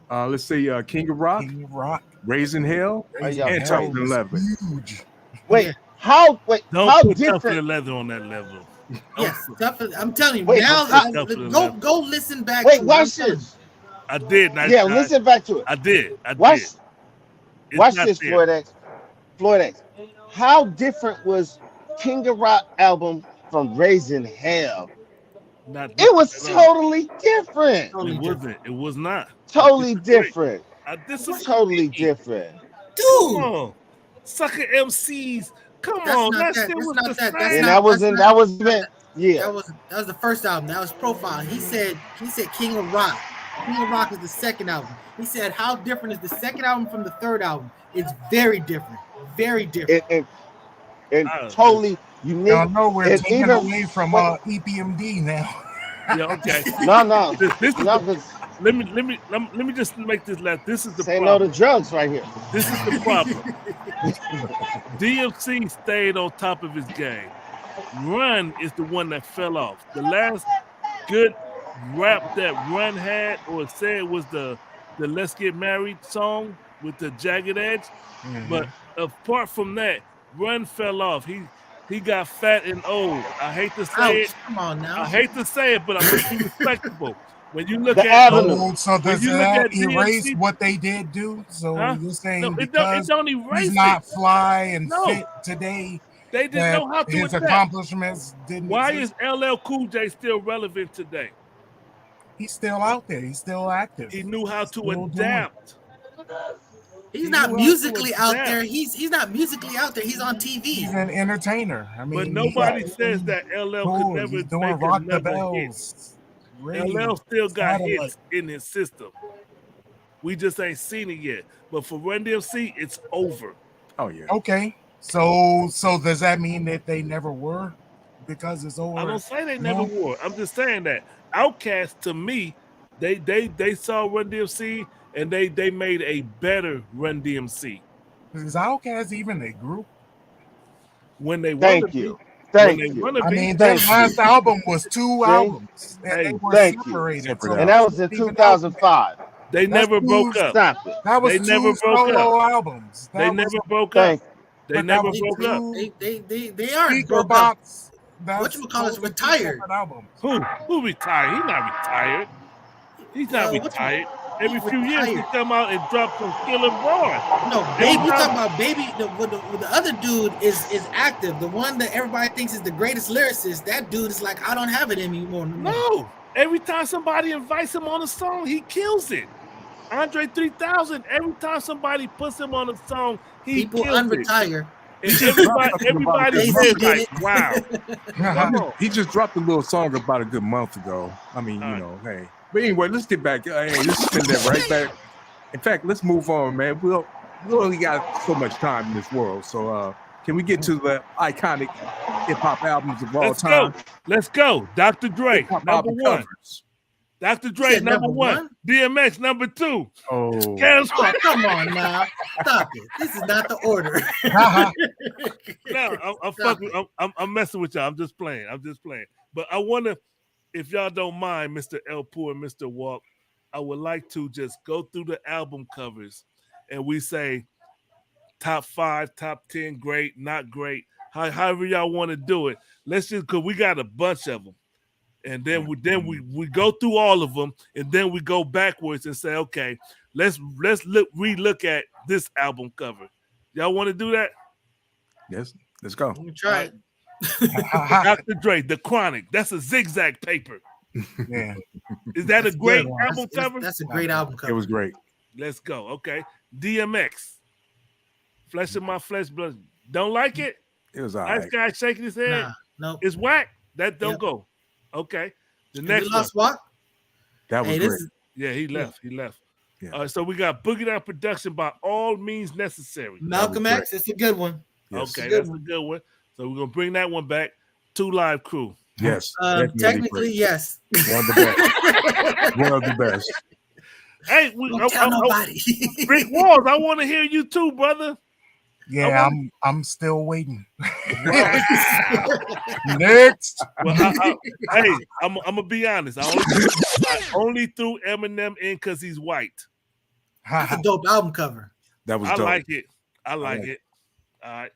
Let's say King of Rock, King of Rock, Raising Hell, Raising and Hell Tougher Than is Leather. huge. Wait, Don't how put Tougher different? Than Leather on that level. Yes, I'm telling you Wait, now. Tougher Than Leather. Go listen back. Wait, to watch it. this. I did. Yeah, listen back to it. I did. Watch, It's watch not this, there. Floyd X. Floyd X. How different was King of Rock album from Raising Hell? Not It was different at all. totally different. Totally It different. wasn't. It was not. Totally I disagree. different. I disagree. Totally different. Come Dude, on, sucker MCs. Come That's on, not that that- shit that's was not the that- that's same. And not- that was yeah. that was the first album. That was Profile. He said King of Rock. King of Rock is the second album. He said how different is the second album from the third album? It's very different. Very different. And totally unique. Y'all know we're And taking even- away from wait. EPMD now. Yeah, okay. No, This is no, the, let me just make this last. This is the Say problem. no to drugs right here. This is the problem. DMC stayed on top of his game. Run is the one that fell off. The last good rap that Run had or said was the Let's Get Married song with the Jagged Edge. But apart from that, Run fell off. He got fat and old. I hate to say it. Come on now. I hate to say it, but I'm gonna be respectable. When you look The at Avenue. So does that erase DMC, what they did do? So you're saying no, because it don't erase he's not it. fly and fit today, they didn't know how to his adapt. accomplishments didn't Why exist? is LL Cool J still relevant today? He's still out there. He's still active. He knew how to adapt. He's not musically out there. He's not musically out there. He's on TV. He's an entertainer. I mean, But nobody says that LL could never he's doing make Rock the another hit. Bells. LL still got Satellite. hits in his system. We just ain't seen it yet. But for Run DMC, it's over. Oh yeah. Okay. So does that mean that they never were? Because it's over. I don't say they never were. I'm just saying that Outkast, to me, they saw Run DMC and they made a better Run DMC. Is Outkast even a group? When they Thank you. Thank you. I mean, their last album was 2 albums. And they were separated. So and that was in 2005. They never broke up. Stop it. That was They never broke solo up. albums. They never broke up. They never broke up. They aren't broke up. Whatchamacallit's retired. Who retired? He's not retired. He's not retired. Every few years he come out and drop some killer bars. No, Baby. You talking about Baby? The other dude is active. The one that everybody thinks is the greatest lyricist. That dude is like, I don't have it anymore. No. Every time somebody invites him on a song, he kills it. Andre 3000. Every time somebody puts him on a song, he kills unretire. it. And everybody is like, wow. Come on. He just dropped a little song about a good month ago. I mean, you know, hey. But anyway, let's get back. Hey, let's spin that right back. In fact, let's move on, man. We only got so much time in this world. So can we get to the iconic hip-hop albums of all time? Let's go. Dr. Dre, number one. Covers. Dr. Dre, number one. DMX, number two. Oh, come on now. Stop it. This is not the order. No, I'm messing with y'all. I'm just playing. But I wonder, if y'all don't mind, Mr. El Poor and Mr. Walk, I would like to just go through the album covers and we say top 5, top 10, great, not great, however y'all want to do it. Let's just, because we got a bunch of them. And then we go through all of them, and then we go backwards and say, okay, let's relook at this album cover. Y'all want to do that? Yes, let's go. Let me try it. Dr. Dre, The Chronic. That's a zigzag paper. Yeah. Is that a great album cover? That's a great album cover. It was great. Let's go. Okay. DMX. Flesh of My Flesh, Blood. Don't like it? It was all right. Nice guy shaking his head. No. It's whack. That don't go. Okay. The next one. What? That was great. Yeah, he left. Yeah. So we got Boogie Down Production by All Means Necessary. Malcolm X. It's a good one. Yes. Okay, that's a good one. So we're gonna bring that one back. 2 Live Crew. Yes. Technically, yes. One of the best. One of the best. Hey, nobody. Rick Walls, I want to hear you too, brother. Yeah, I'm still waiting. Next. Well, hey, I'm gonna be honest. I only threw Eminem in because he's white. That's a dope album cover. That was I dope. like it. I like it. All right.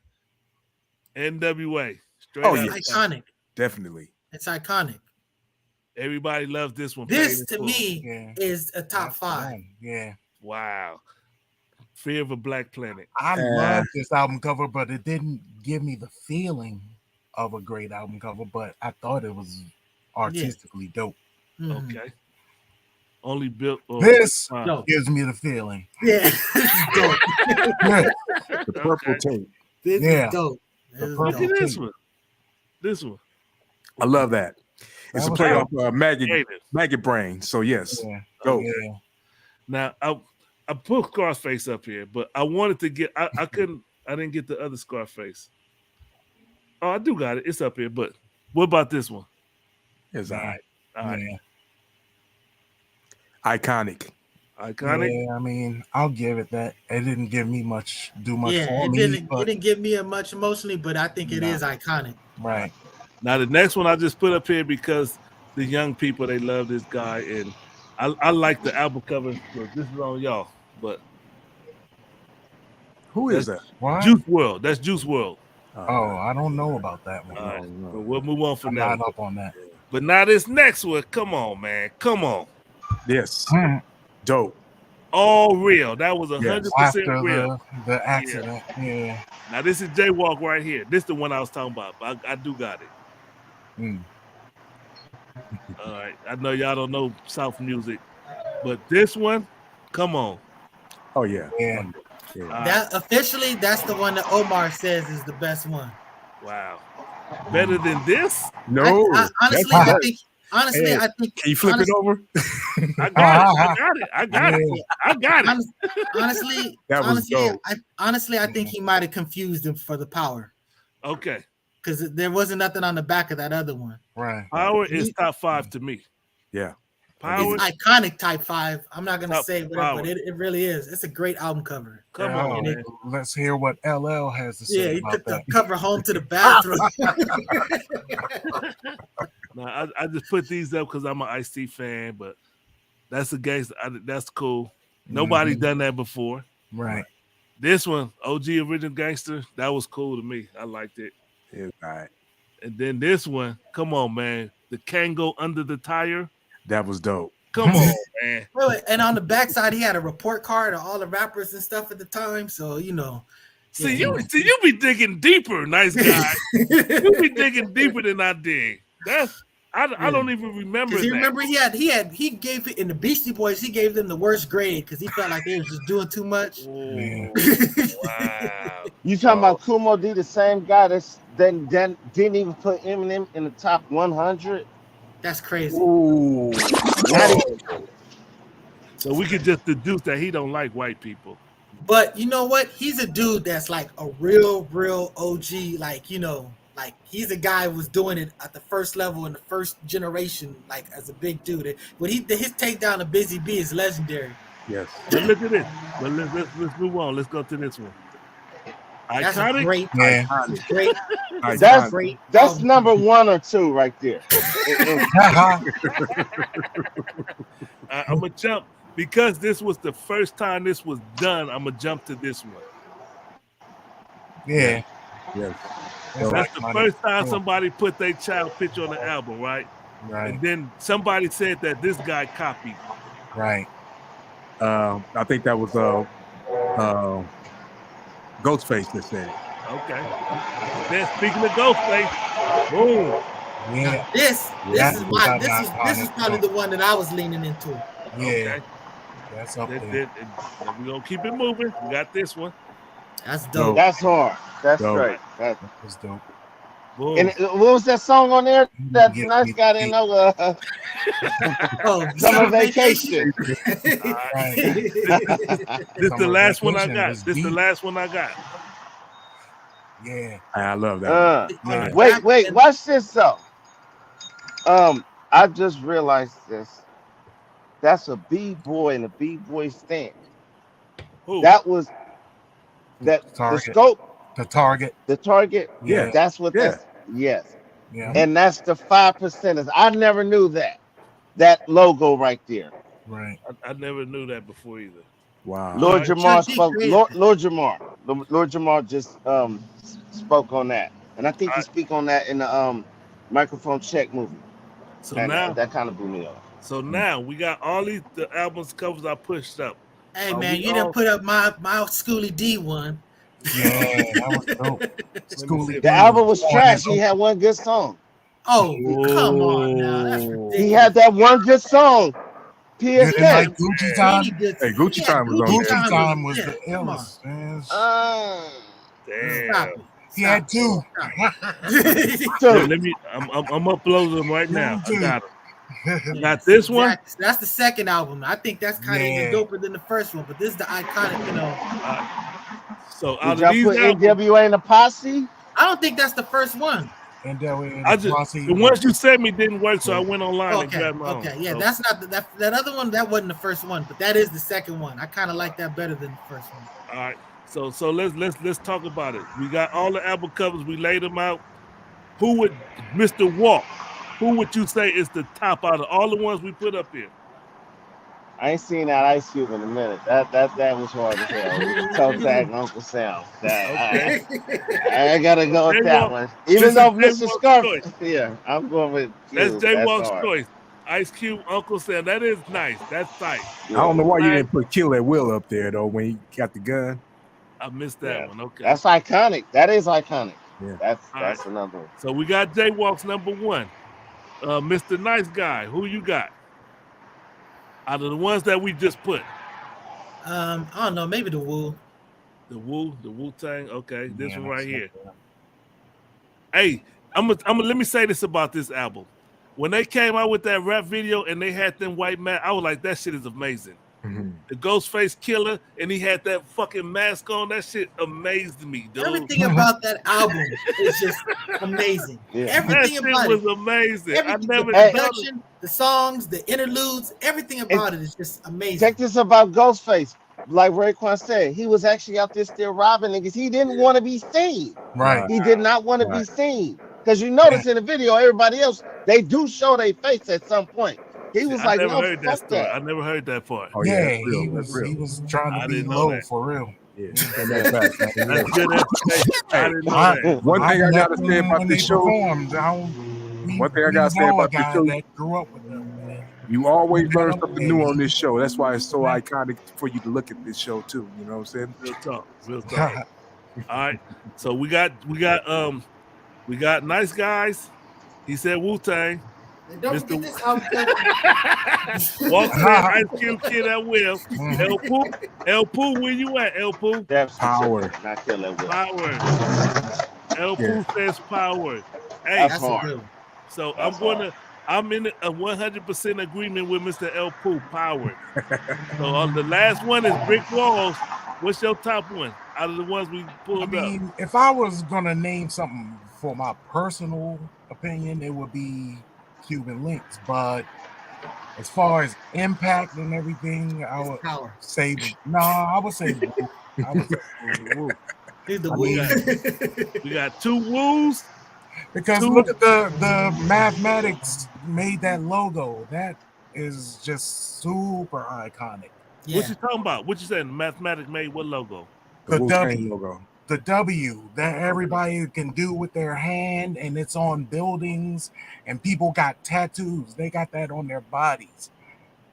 NWA. Straight Oh, up. yeah. It's iconic. Definitely. It's iconic. Everybody loves this one. This to me is a top 5. Yeah. Wow. Fear of a Black Planet. I love this album cover, but it didn't give me the feeling of a great album cover, but I thought it was artistically dope. Mm-hmm. Okay. Only built. This gives me the feeling. Yeah. This is dope. The purple tape. This is dope. Look at this one. This one. I love that. It's a play off Maggot Brain. So yes. Go. Yeah. Now I put Scarface up here, but I wanted to get I didn't get the other Scarface. Oh, I do got it. It's up here, but what about this one? It's all right. All right. Yeah. Iconic. Iconic. Yeah, I mean, I'll give it that. It didn't give me much for it me. didn't give me much emotionally, but I think it is iconic. Right. Now the next one I just put up here because the young people, they love this guy, and I like the album cover. So this is on y'all, but Who is that? What? Juice WRLD. That's Juice WRLD. Oh, I don't know about that one. All right, but we'll move on from I'm that. not up on that. But now this next one, come on, man, come on. Yes. Dope. All real. That was 100% After real. the accident. Yeah. Now this is Jaywalk right here. This is the one I was talking about. But I do got it. All right. I know y'all don't know South music, but this one, come on. Oh yeah. Yeah. That officially, that's the one that Omar says is the best one. Wow. Better than this? No. Honestly, I think. Can you flip it over? I got it. Honestly, that was dope. I think he might have confused him for the Power. Okay. Because there wasn't nothing on the back of that other one. Right. Power is top 5 to me. Yeah. It's iconic type 5. I'm not gonna say whatever, but it really is. It's a great album cover. Come on, man. Let's hear what LL has to say. Yeah, he took the cover home to the bathroom. Now, I just put these up because I'm an Ice-T fan, but that's a gangster. That's cool. Nobody's done that before. Right. This one, OG Original Gangster, that was cool to me. I liked it. Yeah, all right. And then this one, come on, man. The Kango Under the Tire. That was dope. Come on, man. Wait, and on the backside, he had a report card of all the rappers and stuff at the time. So, you know. See, you be digging deeper, nice guy. You be digging deeper than I dig. I don't even remember that. You remember he gave it in the Beastie Boys, he gave them the worst grade because he felt like they was just doing too much. Wow. You talking about Kumo D, the same guy that didn't even put Eminem in the top 100? That's crazy. Ooh. So we could just deduce that he don't like white people. But you know what? He's a dude that's like a real OG. Like, you know, like he's a guy who was doing it at the first level in the first generation, like as a big dude. But his takedown of Busy B is legendary. Yes. But look at this. But let's move on. Let's go to this one. That's Iconic. great. Yeah. Great. That's great. That's number 1 or 2 right there. I'm gonna jump because this was the first time this was done. I'm gonna jump to this one. Yeah. Yes. That's the first time somebody put their child picture on the album, right? Right. And then somebody said that this guy copied. Right. I think that was Ghostface that said it. Okay. Then speaking of Ghostface, boom. Yeah. This is probably the one that I was leaning into. Yeah. Okay. That's up there. We're gonna keep it moving. We got this one. That's dope. That's hard. That's Dope. right. That was dope. Boom. And what was that song on there? That nice guy didn't know. Summer Vacation. Right. This the last one I got. This the last one I got. Yeah. I love that. Wait. Watch this though. I just realized this. That's a B-boy and a B-boy stand. Who? That was the scope. The target. The target. Yeah. That's what Yeah. that's. Yes. Yeah. And that's the 5%ers. I never knew that logo right there. Right. I never knew that before either. Wow. Lord Jamar Chuck D spoke. crazy. Lord Jamar just spoke on that, and I think he speak on that in the microphone check movie. So And now that kind of blew me off. So now we got all the albums covers I pushed up. Hey man, you didn't put up my Schoolie D one. Yeah, that was dope. The album was trash. He had one good song. Oh, come on now. That's ridiculous. He had that one good song. PSK. Like Gucci Time. Hey, Gucci Time was on Gucci there. Time was yeah, the come on. illest, man. Damn. Stop it. He had two. Yeah, I'm uploading them right now. I got them. I got this one. Exactly. That's the second album. I think that's kind of even doper than the first one, but this is the iconic, you know. So Did out y'all of these put albums, NWA in the posse? I don't think that's the first one. And the ones you sent me didn't work, so I went online and grabbed my own. Yeah, so. that's not that other one. That wasn't the first one, but that is the second one. I kind of like that better than the first one. All right, so let's talk about it. We got all the album covers. We laid them out. Who would Mr. Walk? Who would you say is the top out of all the ones we put up here? I ain't seen that Ice Cube in a minute. That was hard as hell. Toe Tag Uncle Sam. I gotta go with that one. Even though Mr. Scarf, yeah, I'm going with Cube. That's J-Walk's choice. Ice Cube, Uncle Sam. That is nice. That's tight. Yeah. I don't know why you didn't put Kill at Will up there though when he got the gun. I missed that one. Okay, that's iconic. That is iconic. Yeah, that's another one. So we got J-Walk's number one. Mr. Nice Guy. Who you got? Out of the ones that we just put. I don't know, maybe the Wu. The Wu-Tang. Okay, this one right here. Hey, I'm let me say this about this album. When they came out with that rap video and they had them white man, I was like, that shit is amazing. Mm-hmm. The Ghostface Killer, and he had that fucking mask on. That shit amazed me, dude. Everything about that album is just amazing. Yeah. Everything that about shit was amazing. Everything, I never the production, the songs, the interludes, everything about it is just amazing. Check this about Ghostface. Like Raekwon said, he was actually out there still robbing niggas. He didn't want to be seen. Right. He did not want to be seen. Because you notice in the video, everybody else, they do show their face at some point. He was like, no, fuck that. I never heard that part. Oh, yeah, he was trying to be low for real. Yeah. That's good information. I didn't know that. One thing I gotta say about this show. One thing I gotta say about this show. That grew up with them, man. You always learn something new on this show. That's why it's so iconic for you to look at this show too. You know what I'm saying? Real talk. All right. So we got Nice Guys. He said Wu-Tang. Don't forget this album. Walk Ice Cube, Kid at Will. El Poo, where you at, El Poo? That's Power. Not Kill at Will. Power. El Poo says Power. Hey, that's hard. So I'm in a 100% agreement with Mr. El Poo, Power. So the last one is Brick Walls. What's your top one out of the ones we pulled up? If I was gonna name something for my personal opinion, it would be Cuban Links, but as far as impact and everything, I would say I would say Woo. We got two Woos. Because look at the mathematics made that logo. That is just super iconic. Yeah. What you talking about? What you saying? The mathematics made what logo? The W logo. The W that everybody can do with their hand, and it's on buildings, and people got tattoos. They got that on their bodies.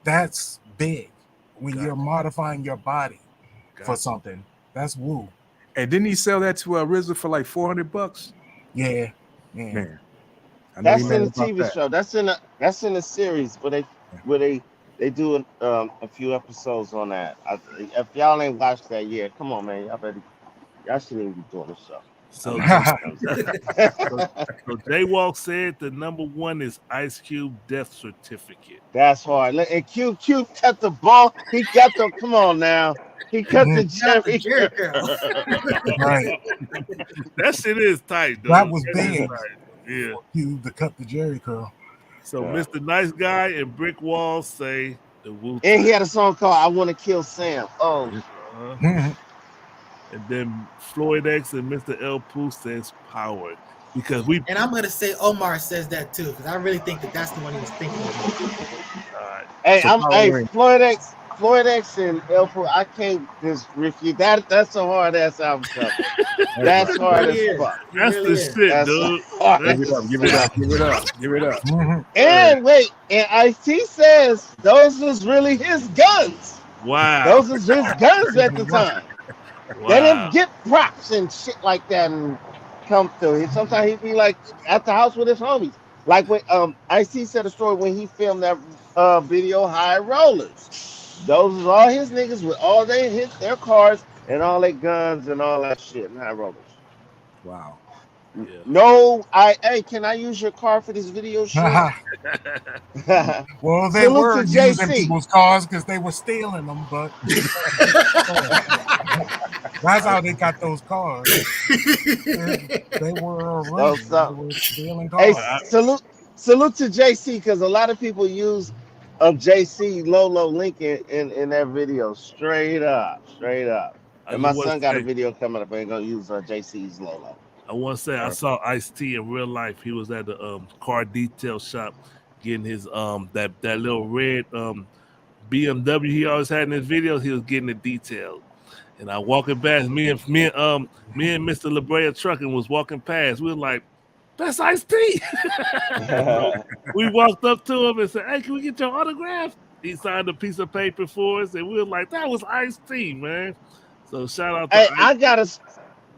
That's big when you're modifying your body for something. That's Woo. And didn't he sell that to RZA for like $400? Yeah. Man. That's in the TV show. That's in a series where they do a few episodes on that. If y'all ain't watched that yet, come on, man. Y'all shouldn't even be doing the show. So J-Walk said the number one is Ice Cube Death Certificate. That's hard. And Cube cut the ball. He got the. Come on now. He cut the Jerry curl. Right. That shit is tight, dude. That was big. Yeah. Cube to cut the Jerry curl. So Mr. Nice Guy and Brick Walls say the Wu. And he had a song called "I Want to Kill Sam." Oh. And then Floyd X and Mr. El Poo says Power because And I'm gonna say Omar says that too because I really think that's the one he was thinking of. All right. Hey, Floyd X and El Poo. I can't just refute that. That's a hard ass album cover. That's hard as fuck. That's the shit, dude. Give it up. And wait, and Ice-T says those was really his guns. Wow. Those was his guns at the time. Wow. They didn't get props and shit like that and come through. Sometimes he'd be like at the house with his homies. Like when Ice-T said a story when he filmed that video High Rollers. Those was all his niggas with all their cars and all their guns and all that shit and High Rollers. Wow. Yeah. No, hey, can I use your car for this video shoot? Well, they Salute were to using JC. people's cars because they were stealing them, but that's how they got those cars. They were No, running. They were stealing hey, cars. salute to JC, because a lot of people use JC Lolo link in their video. Straight up. I And just my want son to got a say, video coming up. Ain't gonna use JC's Lolo. I saw Ice-T in real life. He was at the car detail shop getting his that little red BMW he always had in his videos. He was getting it detailed. And I walking past, me and Mr. La Brea Trucking was walking past. We were like, "That's Ice-T." So we walked up to him and said, "Hey, can we get your autograph?" He signed a piece of paper for us, and we were like, "That was Ice-T, man." So shout out to Ice.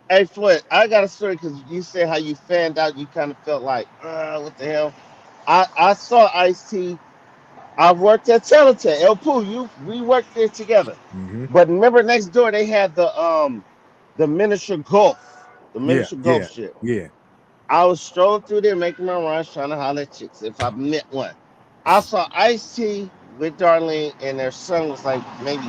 Hey, Floyd, I got a story, because you said how you fanned out. You kind of felt like, what the hell? I saw Ice-T. I worked at Teleton. El Poo, we worked there together. Mm-hmm. But remember, next door they had the miniature golf, golf shit. Yeah. I was strolling through there, making my runs, trying to holler at chicks if I met one. I saw Ice-T with Darlene, and their son was like maybe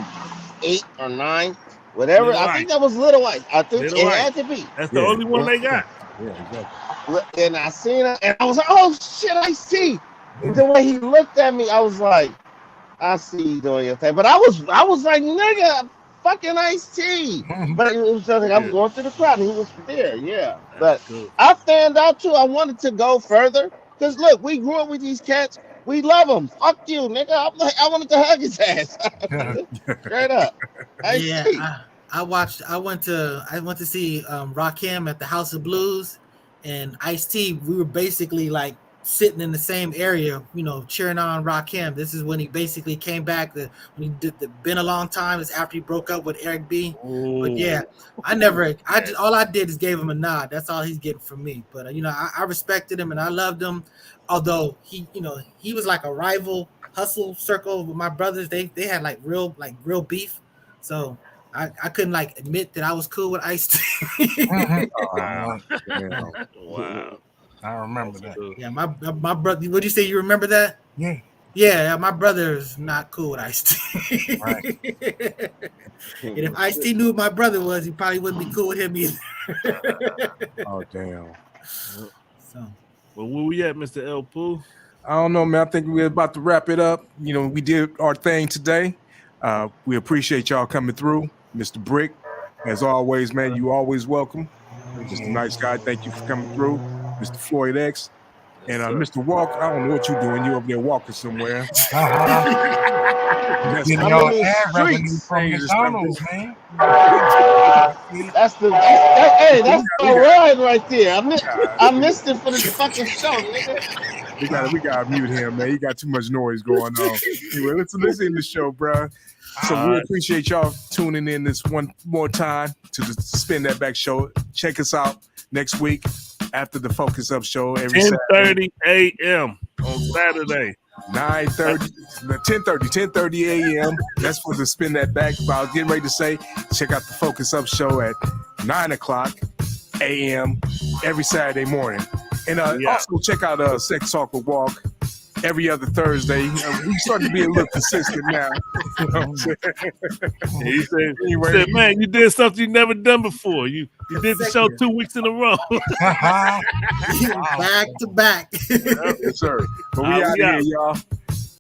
8 or 9, whatever. Little I Ice. think that was Little Ice. I think Little it Ice. had to be. That's the only one they got. Yeah, exactly. And I seen it, and I was like, "Oh shit, Ice-T!" And the way he looked at me, I was like, "I see you doing your thing." But I was like, "Nigga, fucking Ice-T." But it was just like I'm going through the crowd, and he was there, yeah. But Cool. I fanned out too. I wanted to go further, because look, we grew up with these cats. We love them. Fuck you, nigga. I wanted to hug his ass. Straight up. Ice-T. Yeah, I went to see Rakim at the House of Blues, and Ice-T. We were basically like sitting in the same area, cheering on Rakim. This is when he basically came back. When he did the "Been a Long Time" is after he broke up with Eric B. Ooh. But yeah, all I did is gave him a nod. That's all he's getting from me. But I respected him and I loved him. Although he was like a rival hustle circle with my brothers. They had like real beef. So I couldn't like admit that I was cool with Ice-T. Wow. Wow. I remember that. Yeah, my brother. What do you say? You remember that? Yeah. Yeah, my brother's not cool with Ice-T. Right. And if Ice-T knew who my brother was, he probably wouldn't be cool with him either. Oh damn. So, well, where we at, Mr. El Poo? I don't know, man. I think we're about to wrap it up. We did our thing today. We appreciate y'all coming through. Mr. Brick, as always, man, you always welcome. You're just a nice guy. Thank you for coming through. Mr. Floyd X. And Mr. Walk, I don't know what you're doing. You're over there walking somewhere. Getting your ad revenue from McDonald's, man. That's my ride right there. I missed it for this fucking show, nigga. We gotta mute him, man. He got too much noise going on. Anyway, let's end the show, bro. So we appreciate y'all tuning in this one more time to the Spin That Back show. Check us out next week after the Focus Up show every 10:30 a.m. on Saturday. 10:30 a.m. That's for the Spin That Back. But I was getting ready to say, check out the Focus Up show at 9 o'clock a.m. every Saturday morning. And also check out Sex Talk with Walk every other Thursday. We starting to be a little consistent now. You know what I'm saying? He said, man, you did something you never done before. You did the show 2 weeks in a row. Back to back. Yes, sir. But we out here, y'all.